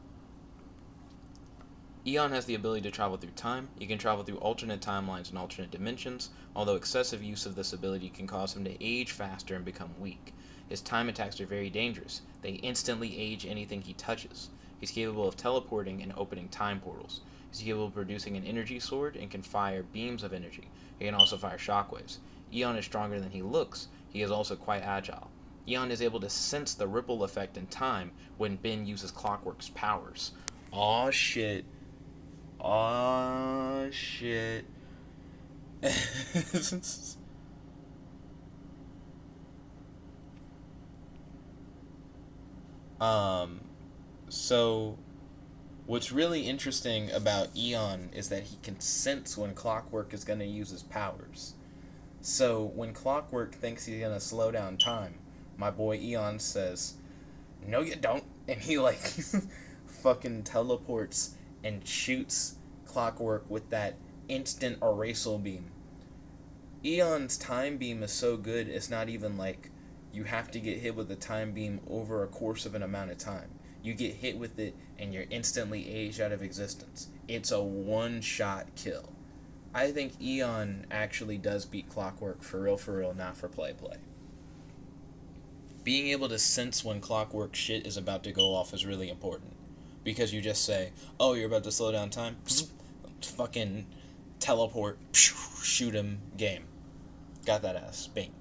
Eon has the ability to travel through time. He can travel through alternate timelines and alternate dimensions, although excessive use of this ability can cause him to age faster and become weak. His time attacks are very dangerous. They instantly age anything he touches. He's capable of teleporting and opening time portals. He's capable of producing an energy sword and can fire beams of energy. He can also fire shockwaves. Eon is stronger than he looks. He is also quite agile. Eon is able to sense the ripple effect in time when Ben uses Clockwork's powers. Aw, shit. Aw, shit. So What's really interesting about Eon is that he can sense when Clockwork is going to use his powers. So when Clockwork thinks he's going to slow down time, my boy Eon says, "No, you don't." And he, like, fucking teleports and shoots Clockwork with that instant erasal beam. Eon's time beam is so good, it's not even like you have to get hit with a time beam over a course of an amount of time. You get hit with it and you're instantly aged out of existence. It's a one-shot kill. I think Eon actually does beat Clockwork for real, not for play. Being able to sense when Clockwork shit is about to go off is really important. Because you just say, "Oh, you're about to slow down time?" Fucking teleport, shoot him, game. Got that ass, spink.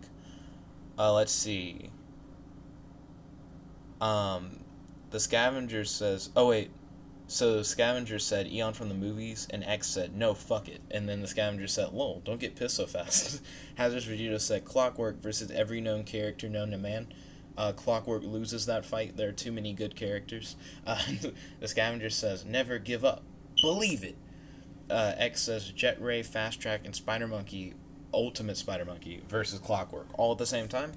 Let's see. The Scavenger says, oh wait, so Scavenger said Eon from the movies, and X said, "No, fuck it." And then the Scavenger said, "Lol, don't get pissed so fast." Hazard's Vegito said, "Clockwork versus every known character known to man." Clockwork loses that fight. There are too many good characters. The Scavenger says, "Never give up. Believe it." X says, "Jet Ray, Fast Track, and Spider Monkey, Ultimate Spider Monkey versus Clockwork, all at the same time."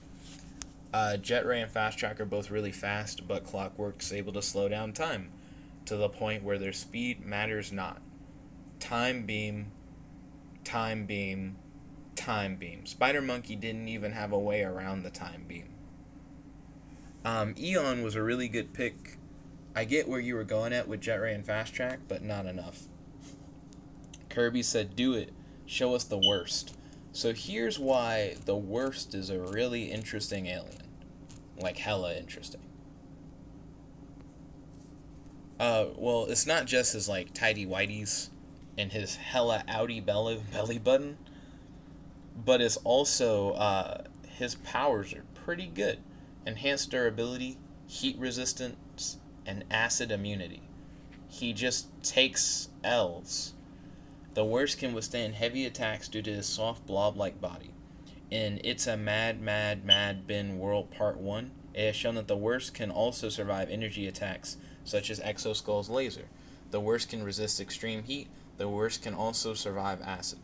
Jet Ray and Fast Track are both really fast, but Clockwork's able to slow down time to the point where their speed matters not. Time beam, time beam, time beam. Spider Monkey didn't even have a way around the time beam. Eon was a really good pick. I get where you were going at with Jet Ray and Fast Track, but not enough. Kirby said, "Do it. Show us the worst." So here's why the worst is a really interesting alien. Like, hella interesting. Well, it's not just his, like, tidy whities and his hella outy belly button, but it's also, his powers are pretty good. Enhanced durability, heat resistance, and acid immunity. He just takes L's. The worst can withstand heavy attacks due to his soft blob-like body. In It's a Mad Ben World Part 1, it has shown that the worst can also survive energy attacks, such as Exoskull's laser. The worst can resist extreme heat. The worst can also survive acid.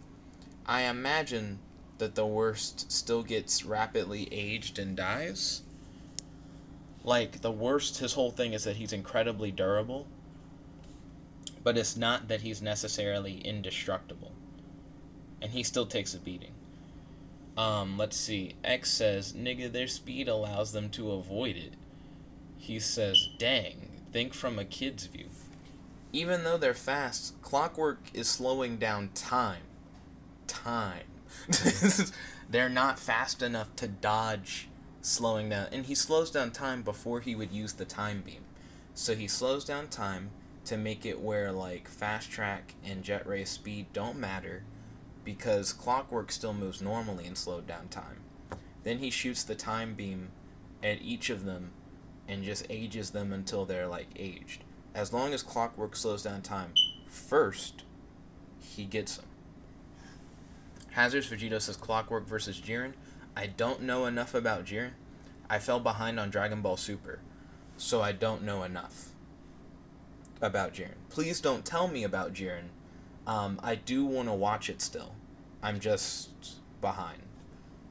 I imagine that the worst still gets rapidly aged and dies. Like, the worst, his whole thing is that he's incredibly durable, but it's not that he's necessarily indestructible. And he still takes a beating. Let's see. X says, "Nigga, their speed allows them to avoid it." He says, "Dang, think from a kid's view." Even though they're fast, Clockwork is slowing down time. They're not fast enough to dodge slowing down. And he slows down time before he would use the time beam. So he slows down time to make it where, like, Fast Track and Jet Ray's speed don't matter, because Clockwork still moves normally in slowed down time. Then he shoots the time beam at each of them and just ages them until they're, like, aged. As long as Clockwork slows down time first, he gets them. Hazard's Vegito says, "Clockwork versus Jiren." I don't know enough about Jiren. I fell behind on Dragon Ball Super, so I don't know enough about Jiren. Please don't tell me about Jiren. I do want to watch it still. I'm just behind.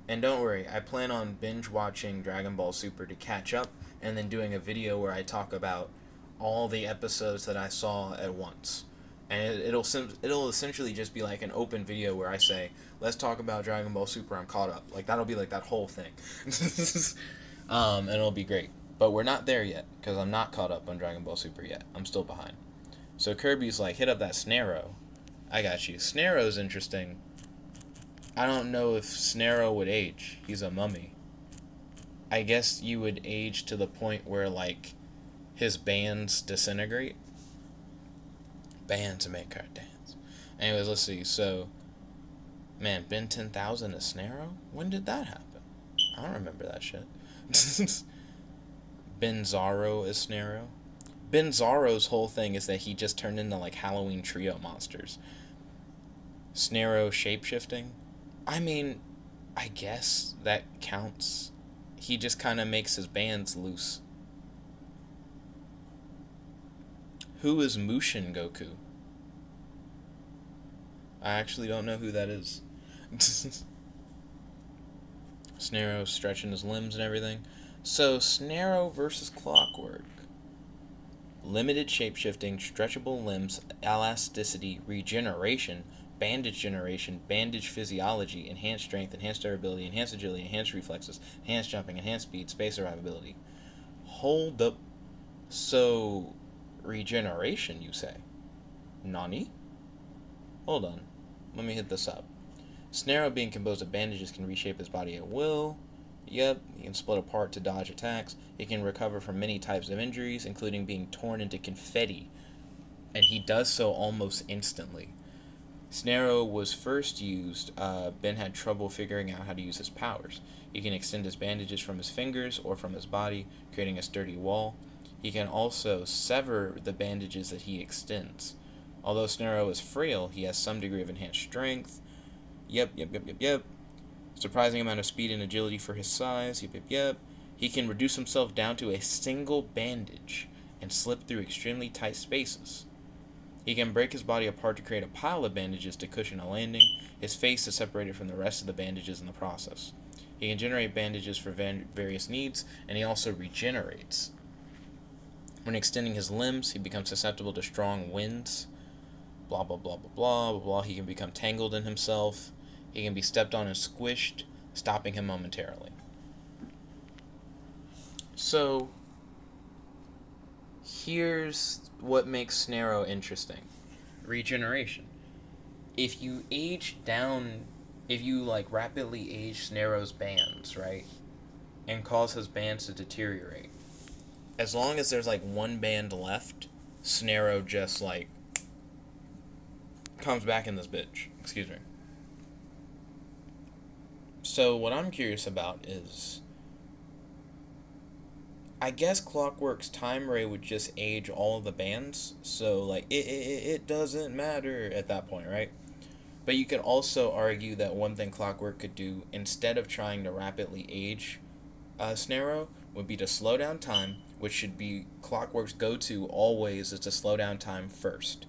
And don't worry, I plan on binge watching Dragon Ball Super to catch up, and then doing a video where I talk about all the episodes that I saw at once. And it'll essentially just be like an open video where I say, "Let's talk about Dragon Ball Super, I'm caught up." Like, that'll be like that whole thing. And it'll be great. But we're not there yet, because I'm not caught up on Dragon Ball Super yet. I'm still behind. So Kirby's like, "Hit up that Snarrow." I got you. Snarrow's interesting. I don't know if Snarrow would age. He's a mummy. I guess you would age to the point where, like, his bands disintegrate. Bands make her dance. Anyways, let's see. So, man, Ben 10,000 is Snarrow? When did that happen? I don't remember that shit. Ben Zaro is Snarrow. Ben Zaro's whole thing is that he just turned into, like, Halloween trio monsters. Snarrow shapeshifting? I mean, I guess that counts. He just kind of makes his bands loose. Who is Mushin Goku? I actually don't know who that is. Snarrow stretching his limbs and everything. So, Snarrow versus Clockwork. Limited shapeshifting, stretchable limbs, elasticity, regeneration, bandage generation, bandage physiology, enhanced strength, enhanced durability, enhanced agility, enhanced reflexes, enhanced jumping, enhanced speed, space survivability. Hold up. So, regeneration, you say? Nani? Hold on. Let me hit this up. Snarrow, being composed of bandages, can reshape his body at will. Yep, he can split apart to dodge attacks. He can recover from many types of injuries, including being torn into confetti. And he does so almost instantly. Snarrow was first used. Ben had trouble figuring out how to use his powers. He can extend his bandages from his fingers or from his body, creating a sturdy wall. He can also sever the bandages that he extends. Although Snarrow is frail, he has some degree of enhanced strength. Yep. Surprising amount of speed and agility for his size. Yep. He can reduce himself down to a single bandage and slip through extremely tight spaces. He can break his body apart to create a pile of bandages to cushion a landing. His face is separated from the rest of the bandages in the process. He can generate bandages for various needs, and he also regenerates. When extending his limbs, he becomes susceptible to strong winds. Blah, blah, blah, blah, blah, blah, blah. He can become tangled in himself. He can be stepped on and squished, stopping him momentarily. So, here's what makes Snarrow interesting. Regeneration. If you rapidly age Snarrow's bands, right, and cause his bands to deteriorate, as long as there's, one band left, Snarrow just, comes back in this bitch. Excuse me. So, what I'm curious about is, I guess Clockwork's time ray would just age all of the bands, so, it doesn't matter at that point, right? But you could also argue that one thing Clockwork could do, instead of trying to rapidly age Snarrow, would be to slow down time, which should be Clockwork's go-to always, is to slow down time first.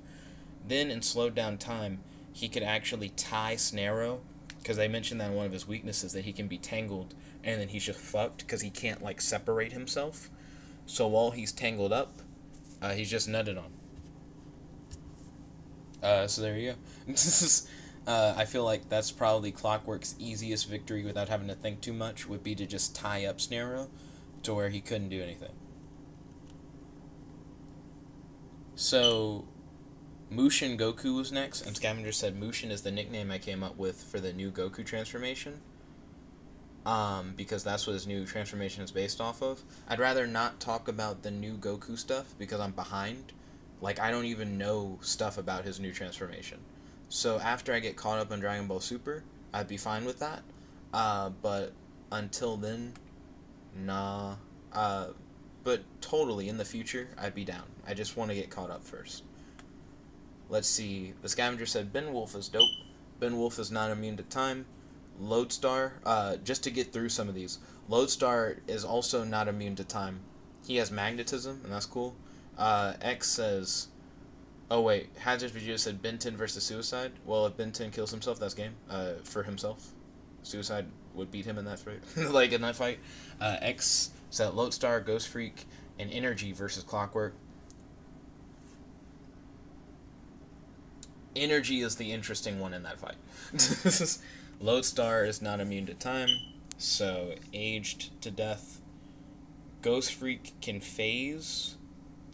Then, in slowed down time, he could actually tie Snarrow, because they mentioned that in one of his weaknesses, that he can be tangled, and then he's just fucked, because he can't, separate himself. So while he's tangled up, he's just nutted on. So there you go. I feel like that's probably Clockwork's easiest victory without having to think too much, would be to just tie up Snarrow to where he couldn't do anything. So, Mushin Goku was next, and Scavenger said Mushin is the nickname I came up with for the new Goku transformation. Because that's what his new transformation is based off of. I'd rather not talk about the new Goku stuff, because I'm behind. I don't even know stuff about his new transformation. So after I get caught up on Dragon Ball Super, I'd be fine with that. But until then, nah. But totally, in the future, I'd be down. I just want to get caught up first. Let's see. The Scavenger said Ben Wolf is dope. Ben Wolf is not immune to time. Lodestar, just to get through some of these, Lodestar is also not immune to time. He has magnetism, and that's cool. X says, oh wait, Hazard Vegeta said Ben10 versus Suicide. Well, if Ben10 kills himself, that's game. For himself. Suicide would beat him in that fight. In that fight. X said Lodestar, Ghost Freak, and Energy versus Clockwork. Energy is the interesting one in that fight. Lodestar is not immune to time, so aged to death. Ghost Freak can phase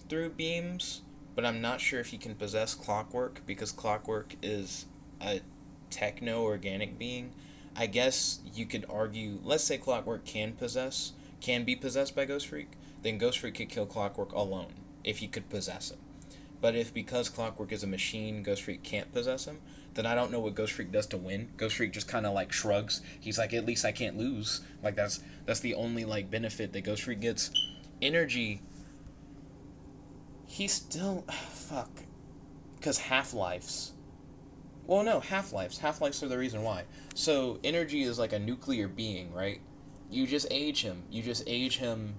through beams, but I'm not sure if he can possess Clockwork, because Clockwork is a techno-organic being. I guess you could argue, let's say Clockwork can be possessed by Ghost Freak, then Ghost Freak could kill Clockwork alone, if he could possess him. But if because Clockwork is a machine, Ghost Freak can't possess him, then I don't know what Ghost Freak does to win. Ghost Freak just kind of shrugs. He's like, at least I can't lose. That's the only benefit that Ghost Freak gets. Energy, he's still fuck, because Half-Lives. Well, no, Half-Lives. Half-Lives are the reason why. So Energy is like a nuclear being, right? You just age him.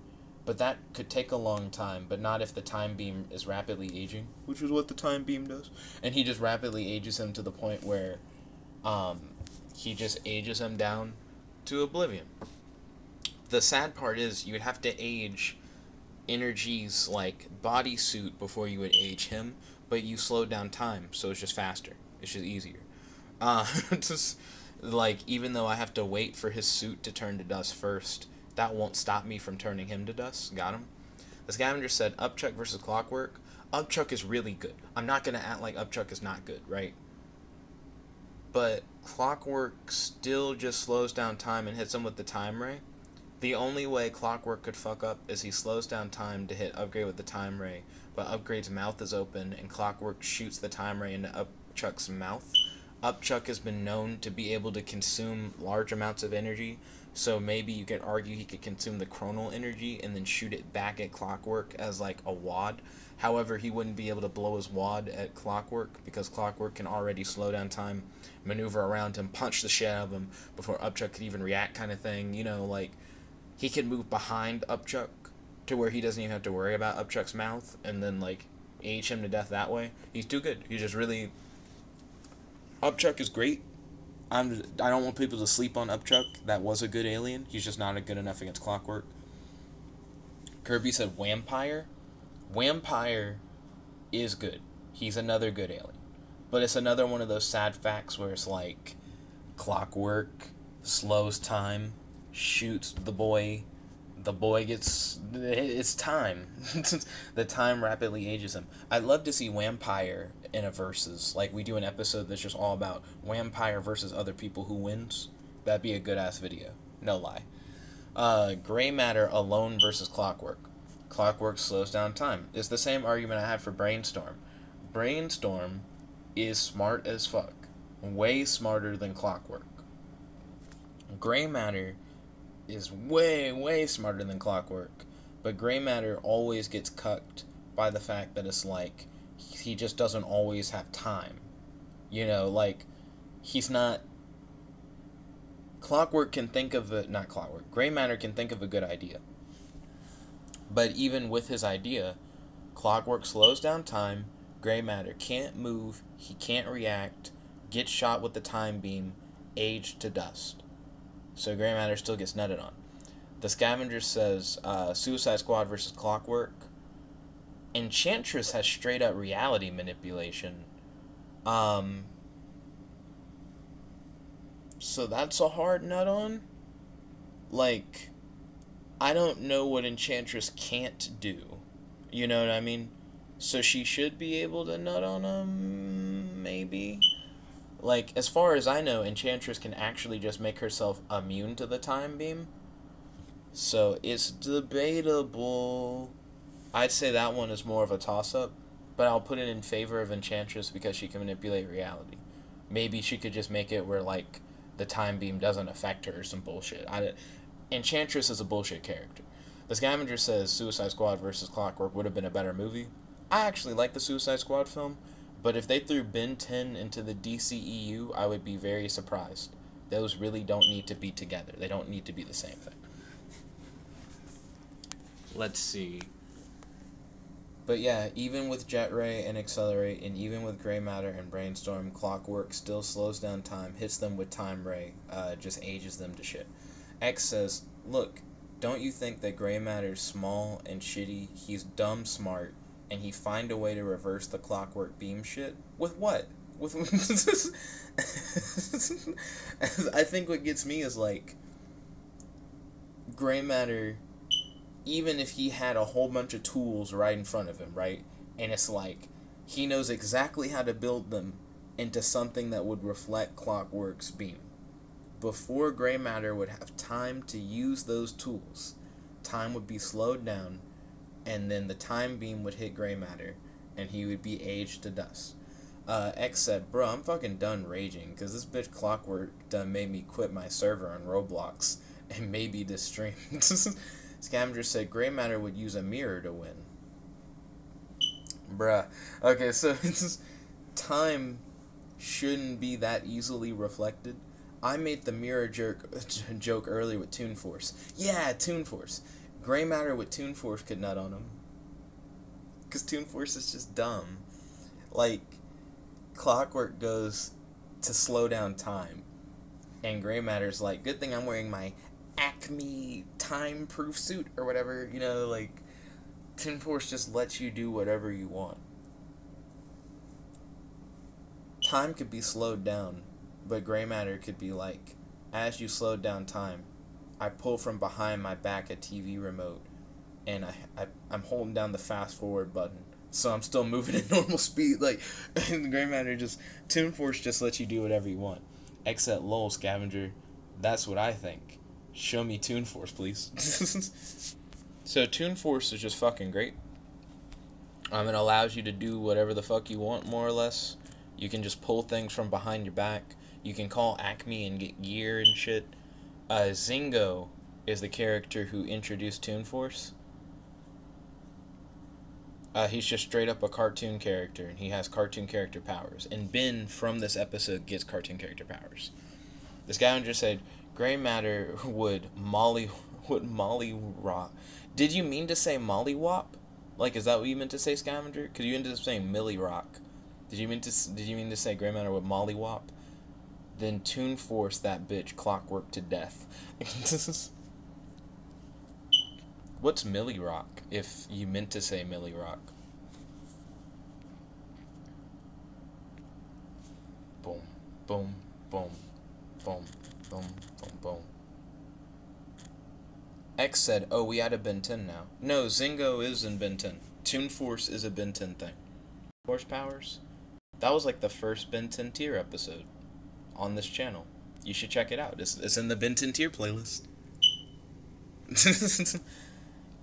But that could take a long time, but not if the time beam is rapidly aging, which is what the time beam does. And he just rapidly ages him to the point where um, he just ages him down to oblivion. The sad part is you would have to age Energy's like bodysuit before you would age him, but you slow down time, so it's just faster. It's just easier. Just like even though I have to wait for his suit to turn to dust first, that won't stop me from turning him to dust. Got him? The scavenger said Upchuck versus Clockwork. Upchuck is really good. I'm not gonna act like Upchuck is not good, right? But Clockwork still just slows down time and hits him with the time ray. The only way Clockwork could fuck up is he slows down time to hit Upgrade with the time ray, but Upgrade's mouth is open and Clockwork shoots the time ray into Upchuck's mouth. Upchuck has been known to be able to consume large amounts of energy, so maybe you could argue he could consume the chronal energy and then shoot it back at Clockwork as like a wad. However, he wouldn't be able to blow his wad at Clockwork because Clockwork can already slow down time, maneuver around him, punch the shit out of him before Upchuck could even react kind of thing. You know, like, he can move behind Upchuck to where he doesn't even have to worry about Upchuck's mouth and then, like, age him to death that way. He's too good. He's just really... Upchuck is great. I don't want people to sleep on Upchuck. That was a good alien. He's just not good enough against Clockwork. Kirby said Vampire. Vampire is good. He's another good alien. But it's another one of those sad facts where it's like Clockwork slows time, shoots the boy gets... It's time. The time rapidly ages him. I'd love to see Vampire in a versus. Like, we do an episode that's just all about Vampire versus other people who wins. That'd be a good-ass video. No lie. Gray Matter alone versus Clockwork. Clockwork slows down time. It's the same argument I had for Brainstorm. Brainstorm is smart as fuck. Way smarter than Clockwork. Gray Matter is way smarter than Clockwork, but Gray Matter always gets cucked by the fact that it's like he just doesn't always have time. You know, like, he's not... Clockwork can think of a... Not Clockwork. Gray Matter can think of a good idea. But even with his idea, Clockwork slows down time, Gray Matter can't move, he can't react, gets shot with the time beam, aged to dust. So Gray Matter still gets nutted on. The Scavenger says Suicide Squad versus Clockwork. Enchantress has straight up reality manipulation. So that's a hard nut on. Like, I don't know what Enchantress can't do. You know what I mean? So she should be able to nut on him, maybe? Like, as far as I know, Enchantress can actually just make herself immune to the time beam. So, it's debatable. I'd say that one is more of a toss-up, but I'll put it in favor of Enchantress because she can manipulate reality. Maybe she could just make it where, like, the time beam doesn't affect her or some bullshit. Enchantress is a bullshit character. The Scavenger says Suicide Squad versus Clockwork would have been a better movie. I actually like the Suicide Squad film, but if they threw Ben 10 into the DCEU, I would be very surprised. Those really don't need to be together. They don't need to be the same thing. Let's see. But yeah, even with Jet Ray and Accelerate, and even with Gray Matter and Brainstorm, Clockwork still slows down time, hits them with Time Ray, just ages them to shit. X says, look, don't you think that Gray Matter's small and shitty, he's dumb smart, and he find a way to reverse the Clockwork beam shit? With what? With I think what gets me is, like, Gray Matter, even if he had a whole bunch of tools right in front of him, right? And it's like, he knows exactly how to build them into something that would reflect Clockwork's beam. Before Gray Matter would have time to use those tools, time would be slowed down, and then the time beam would hit Gray Matter, and he would be aged to dust. X said, bro, I'm fucking done raging, because this bitch Clockwork done made me quit my server on Roblox, and maybe this stream. Scavenger said Gray Matter would use a mirror to win. Bruh. Okay, so it's just, time shouldn't be that easily reflected. I made the mirror joke earlier with Toon Force. Yeah, Toon Force. Gray matter with Toon Force could nut on him. Because Toon Force is just dumb. Like, Clockwork goes to slow down time. And Gray matter's like, good thing I'm wearing my Acme time-proof suit or whatever. You know, like, Toon Force just lets you do whatever you want. Time could be slowed down, but gray matter could be like, as you slow down time, I pull from behind my back a TV remote, and I'm holding down the fast forward button, so I'm still moving at normal speed. Like, and gray matter just, Toon Force just lets you do whatever you want. Except lol, Scavenger, that's what I think. Show me Toon Force, please. So Toon Force is just fucking great. It allows you to do whatever the fuck you want, more or less. You can just pull things from behind your back. You can call Acme and get gear and shit. Zingo is the character who introduced Toon Force. He's just straight up a cartoon character, and he has cartoon character powers. And Ben, from this episode, gets cartoon character powers. This guy just said, gray matter would molly rock. Did you mean to say mollywop? Like, is that what you meant to say, Scavenger? Because you ended up saying Millie Rock. Did you mean to say gray matter with mollywop? Then Toon Force that bitch Clockwork to death. What's Millie Rock? If you meant to say Millie Rock. Boom, boom, boom, boom, boom, boom, boom. X said, oh, we added Ben 10 now. No, Zingo is in Ben 10. Toon Force is a Ben 10 thing. Force powers? That was like the first Ben10Tier episode on this channel. You should check it out. It's in the Ben10Tier playlist.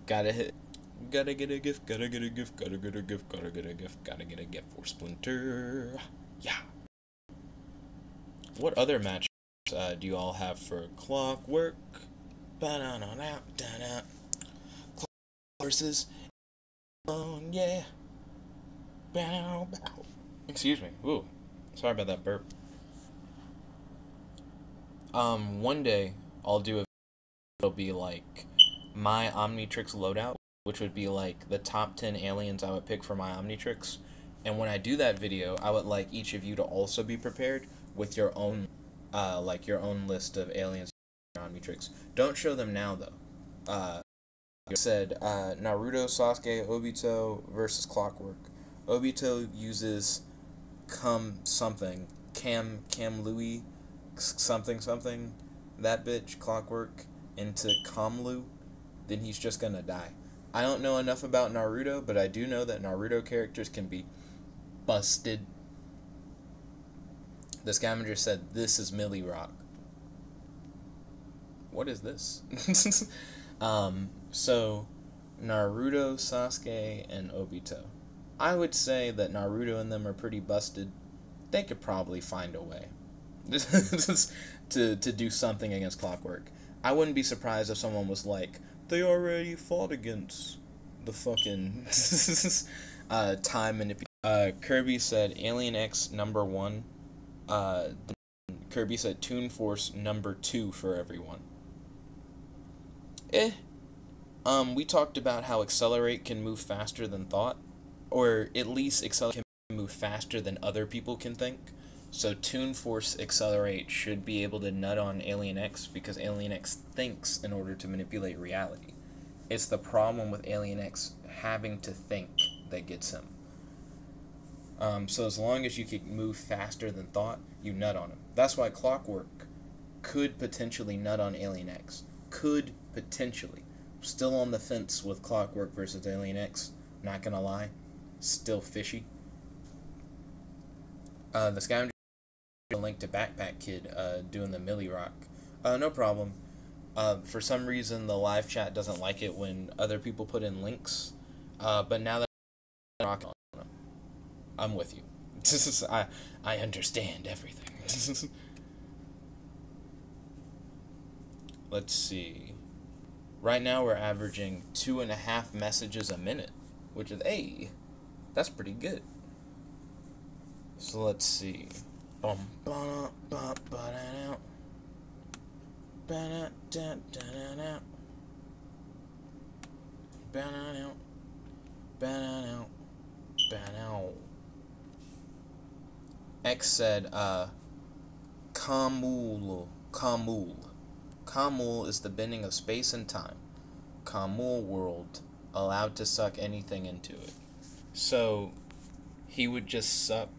Gotta get a gift, gotta get a gift, gotta get a gift, gotta get a gift, gotta get a gift for Splinter. Yeah. What other matches do you all have for Clockwork? Clockwork versus yeah. Bow, bow. Excuse me. Ooh. Sorry about that burp. One day I'll do it'll be like my Omnitrix loadout, which would be like the top 10 aliens I would pick for my Omnitrix. And when I do that video, I would like each of you to also be prepared with your own like your own list of aliens for Omnitrix. Don't show them now though. Said Naruto, Sasuke, Obito versus Clockwork. Obito uses Cam Louis something that bitch Clockwork into Kamlu, then he's just gonna die. I don't know enough about Naruto, but I do know that Naruto characters can be busted. The Scavenger said this is Millie Rock. What is this? So Naruto, Sasuke, and Obito. I would say that Naruto and them are pretty busted. They could probably find a way to do something against Clockwork. I wouldn't be surprised if someone was like, they already fought against the fucking time manipulation. Kirby said Alien X number 1. Kirby said Toon Force number 2 for everyone. We talked about how Accelerate can move faster than thought. Or at least Accelerate can move faster than other people can think. So Toon Force Accelerate should be able to nut on Alien X because Alien X thinks in order to manipulate reality. It's the problem with Alien X having to think that gets him. So as long as you can move faster than thought, you nut on him. That's why Clockwork could potentially nut on Alien X. Could potentially. Still on the fence with Clockwork versus Alien X. Not gonna lie. Still fishy. The Scavenger link to Backpack Kid doing the Millie Rock. No problem. For some reason, the live chat doesn't like it when other people put in links. But now that I'm with you. I understand everything. Let's see. Right now we're averaging 2.5 messages a minute, which is that's pretty good. So let's see. Ban out. Ban out. Ban out. X said, Kamul. Kamul. Kamul is the bending of space and time. Kamul world, allowed to suck anything into it. So, he would just suck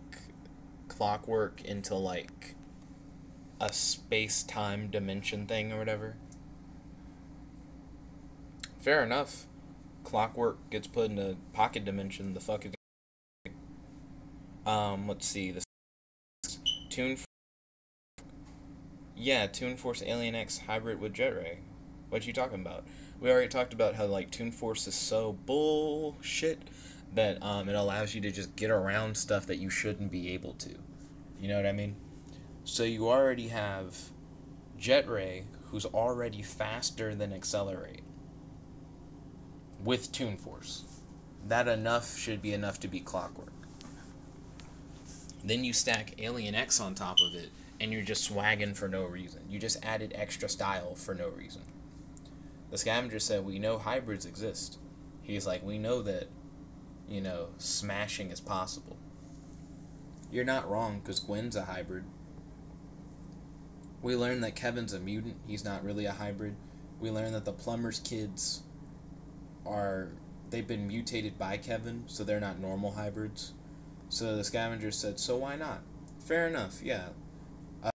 Clockwork into, like, a space-time dimension thing or whatever. Fair enough. Clockwork gets put in a pocket dimension. The fuck is... let's see. This Toon... Yeah, Toon Force Alien X hybrid with Jet Ray. What you talking about? We already talked about how, like, Toon Force is so bullshit that, it allows you to just get around stuff that you shouldn't be able to. You know what I mean? So you already have Jet Ray, who's already faster than Accelerate, with Toon Force. That enough should be enough to beat Clockwork. Then you stack Alien X on top of it, and you're just swagging for no reason. You just added extra style for no reason. The Scavenger said, we know hybrids exist. He's like, we know that, you know, smashing is possible. You're not wrong, because Gwen's a hybrid. We learned that Kevin's a mutant. He's not really a hybrid. We learned that the plumber's kids they've been mutated by Kevin, so they're not normal hybrids. So the Scavenger said, so why not? Fair enough, yeah. I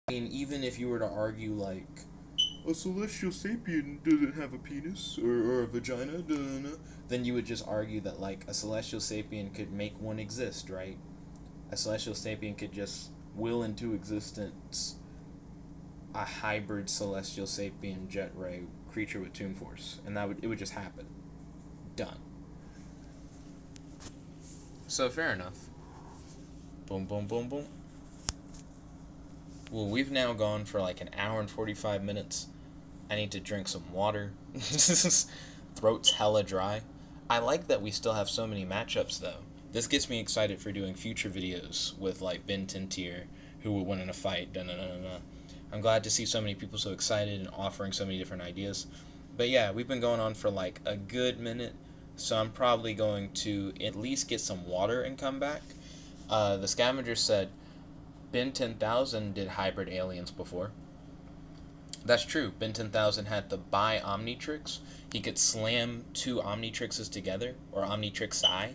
mean, even if you were to argue, like, a celestial sapien doesn't have a penis or a vagina, then you would just argue that, like, a celestial sapien could make one exist, right? A celestial sapien could just will into existence a hybrid celestial sapien Jet Ray creature with Toon Force, and it would just happen. Done. So fair enough. Boom, boom, boom, boom. Well, we've now gone for like an hour and 45 minutes. I need to drink some water. Throat's hella dry. I like that we still have so many matchups, though. This gets me excited for doing future videos with, like, Ben10Tier, who will win in a fight. I'm glad to see so many people so excited and offering so many different ideas. But yeah, we've been going on for, like, a good minute, so I'm probably going to at least get some water and come back. The Scavenger said, Ben10,000 did hybrid aliens before. That's true. Ben10,000 had the bi-Omnitrix. He could slam two Omnitrixes together, or Omnitrix-I,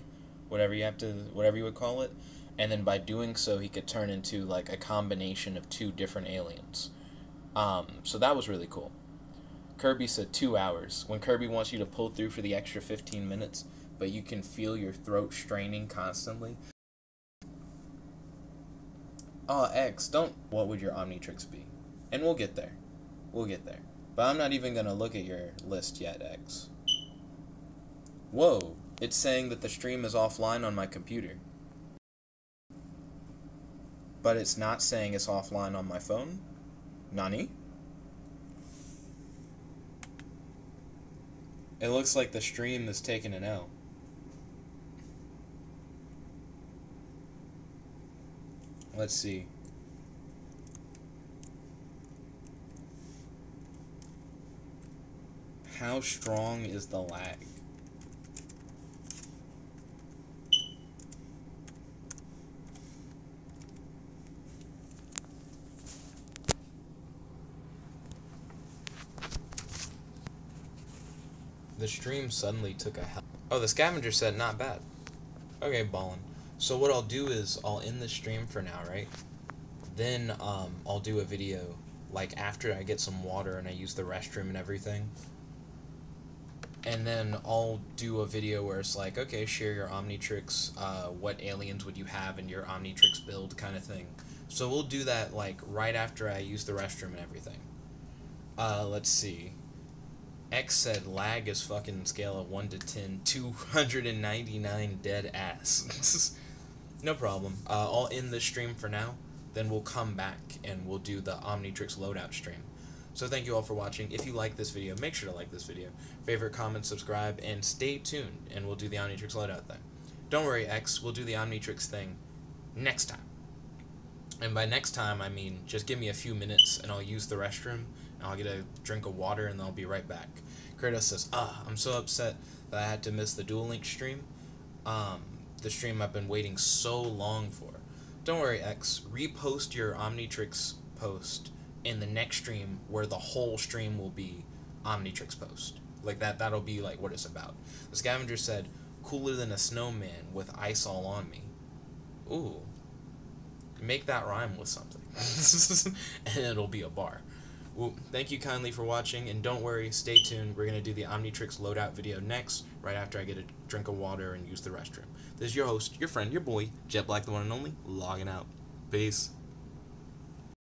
whatever you would call it. And then by doing so, he could turn into, like, a combination of two different aliens. So that was really cool. Kirby said 2 hours. When Kirby wants you to pull through for the extra 15 minutes, but you can feel your throat straining constantly. Oh, X, what would your Omnitrix be? And we'll get there. We'll get there. But I'm not even going to look at your list yet, X. Whoa, it's saying that the stream is offline on my computer. But it's not saying it's offline on my phone? Nani? It looks like the stream is taking an L. Let's see. How strong is the lag? The stream suddenly took a hell. Oh, the Scavenger said not bad. Okay, ballin'. So what I'll do is I'll end the stream for now, right? Then I'll do a video like after I get some water and I use the restroom and everything. And then I'll do a video where it's like, okay, share your Omnitrix, what aliens would you have in your Omnitrix build kind of thing. So we'll do that like right after I use the restroom and everything. Let's see. X said lag is fucking scale of 1 to 10, 299 dead ass. No problem. I'll end the stream for now, then we'll come back and we'll do the Omnitrix loadout stream. So thank you all for watching. If you like this video, make sure to like this video. Favorite, comment, subscribe, and stay tuned, and we'll do the Omnitrix loadout thing. Don't worry, X, we'll do the Omnitrix thing next time. And by next time, I mean just give me a few minutes and I'll use the restroom, and I'll get a drink of water, and I'll be right back. Kratos says, I'm so upset that I had to miss the Duel Link stream. The stream I've been waiting so long for. Don't worry, X. Repost your Omnitrix post in the next stream where the whole stream will be Omnitrix post. Like that'll be like what it's about. The scavenger said, cooler than a snowman with ice all on me. Ooh. Make that rhyme with something. And it'll be a bar. Well, thank you kindly for watching, and don't worry, stay tuned. We're going to do the Omnitrix loadout video next, right after I get a drink of water and use the restroom. This is your host, your friend, your boy, Jet Black, the one and only, logging out. Peace.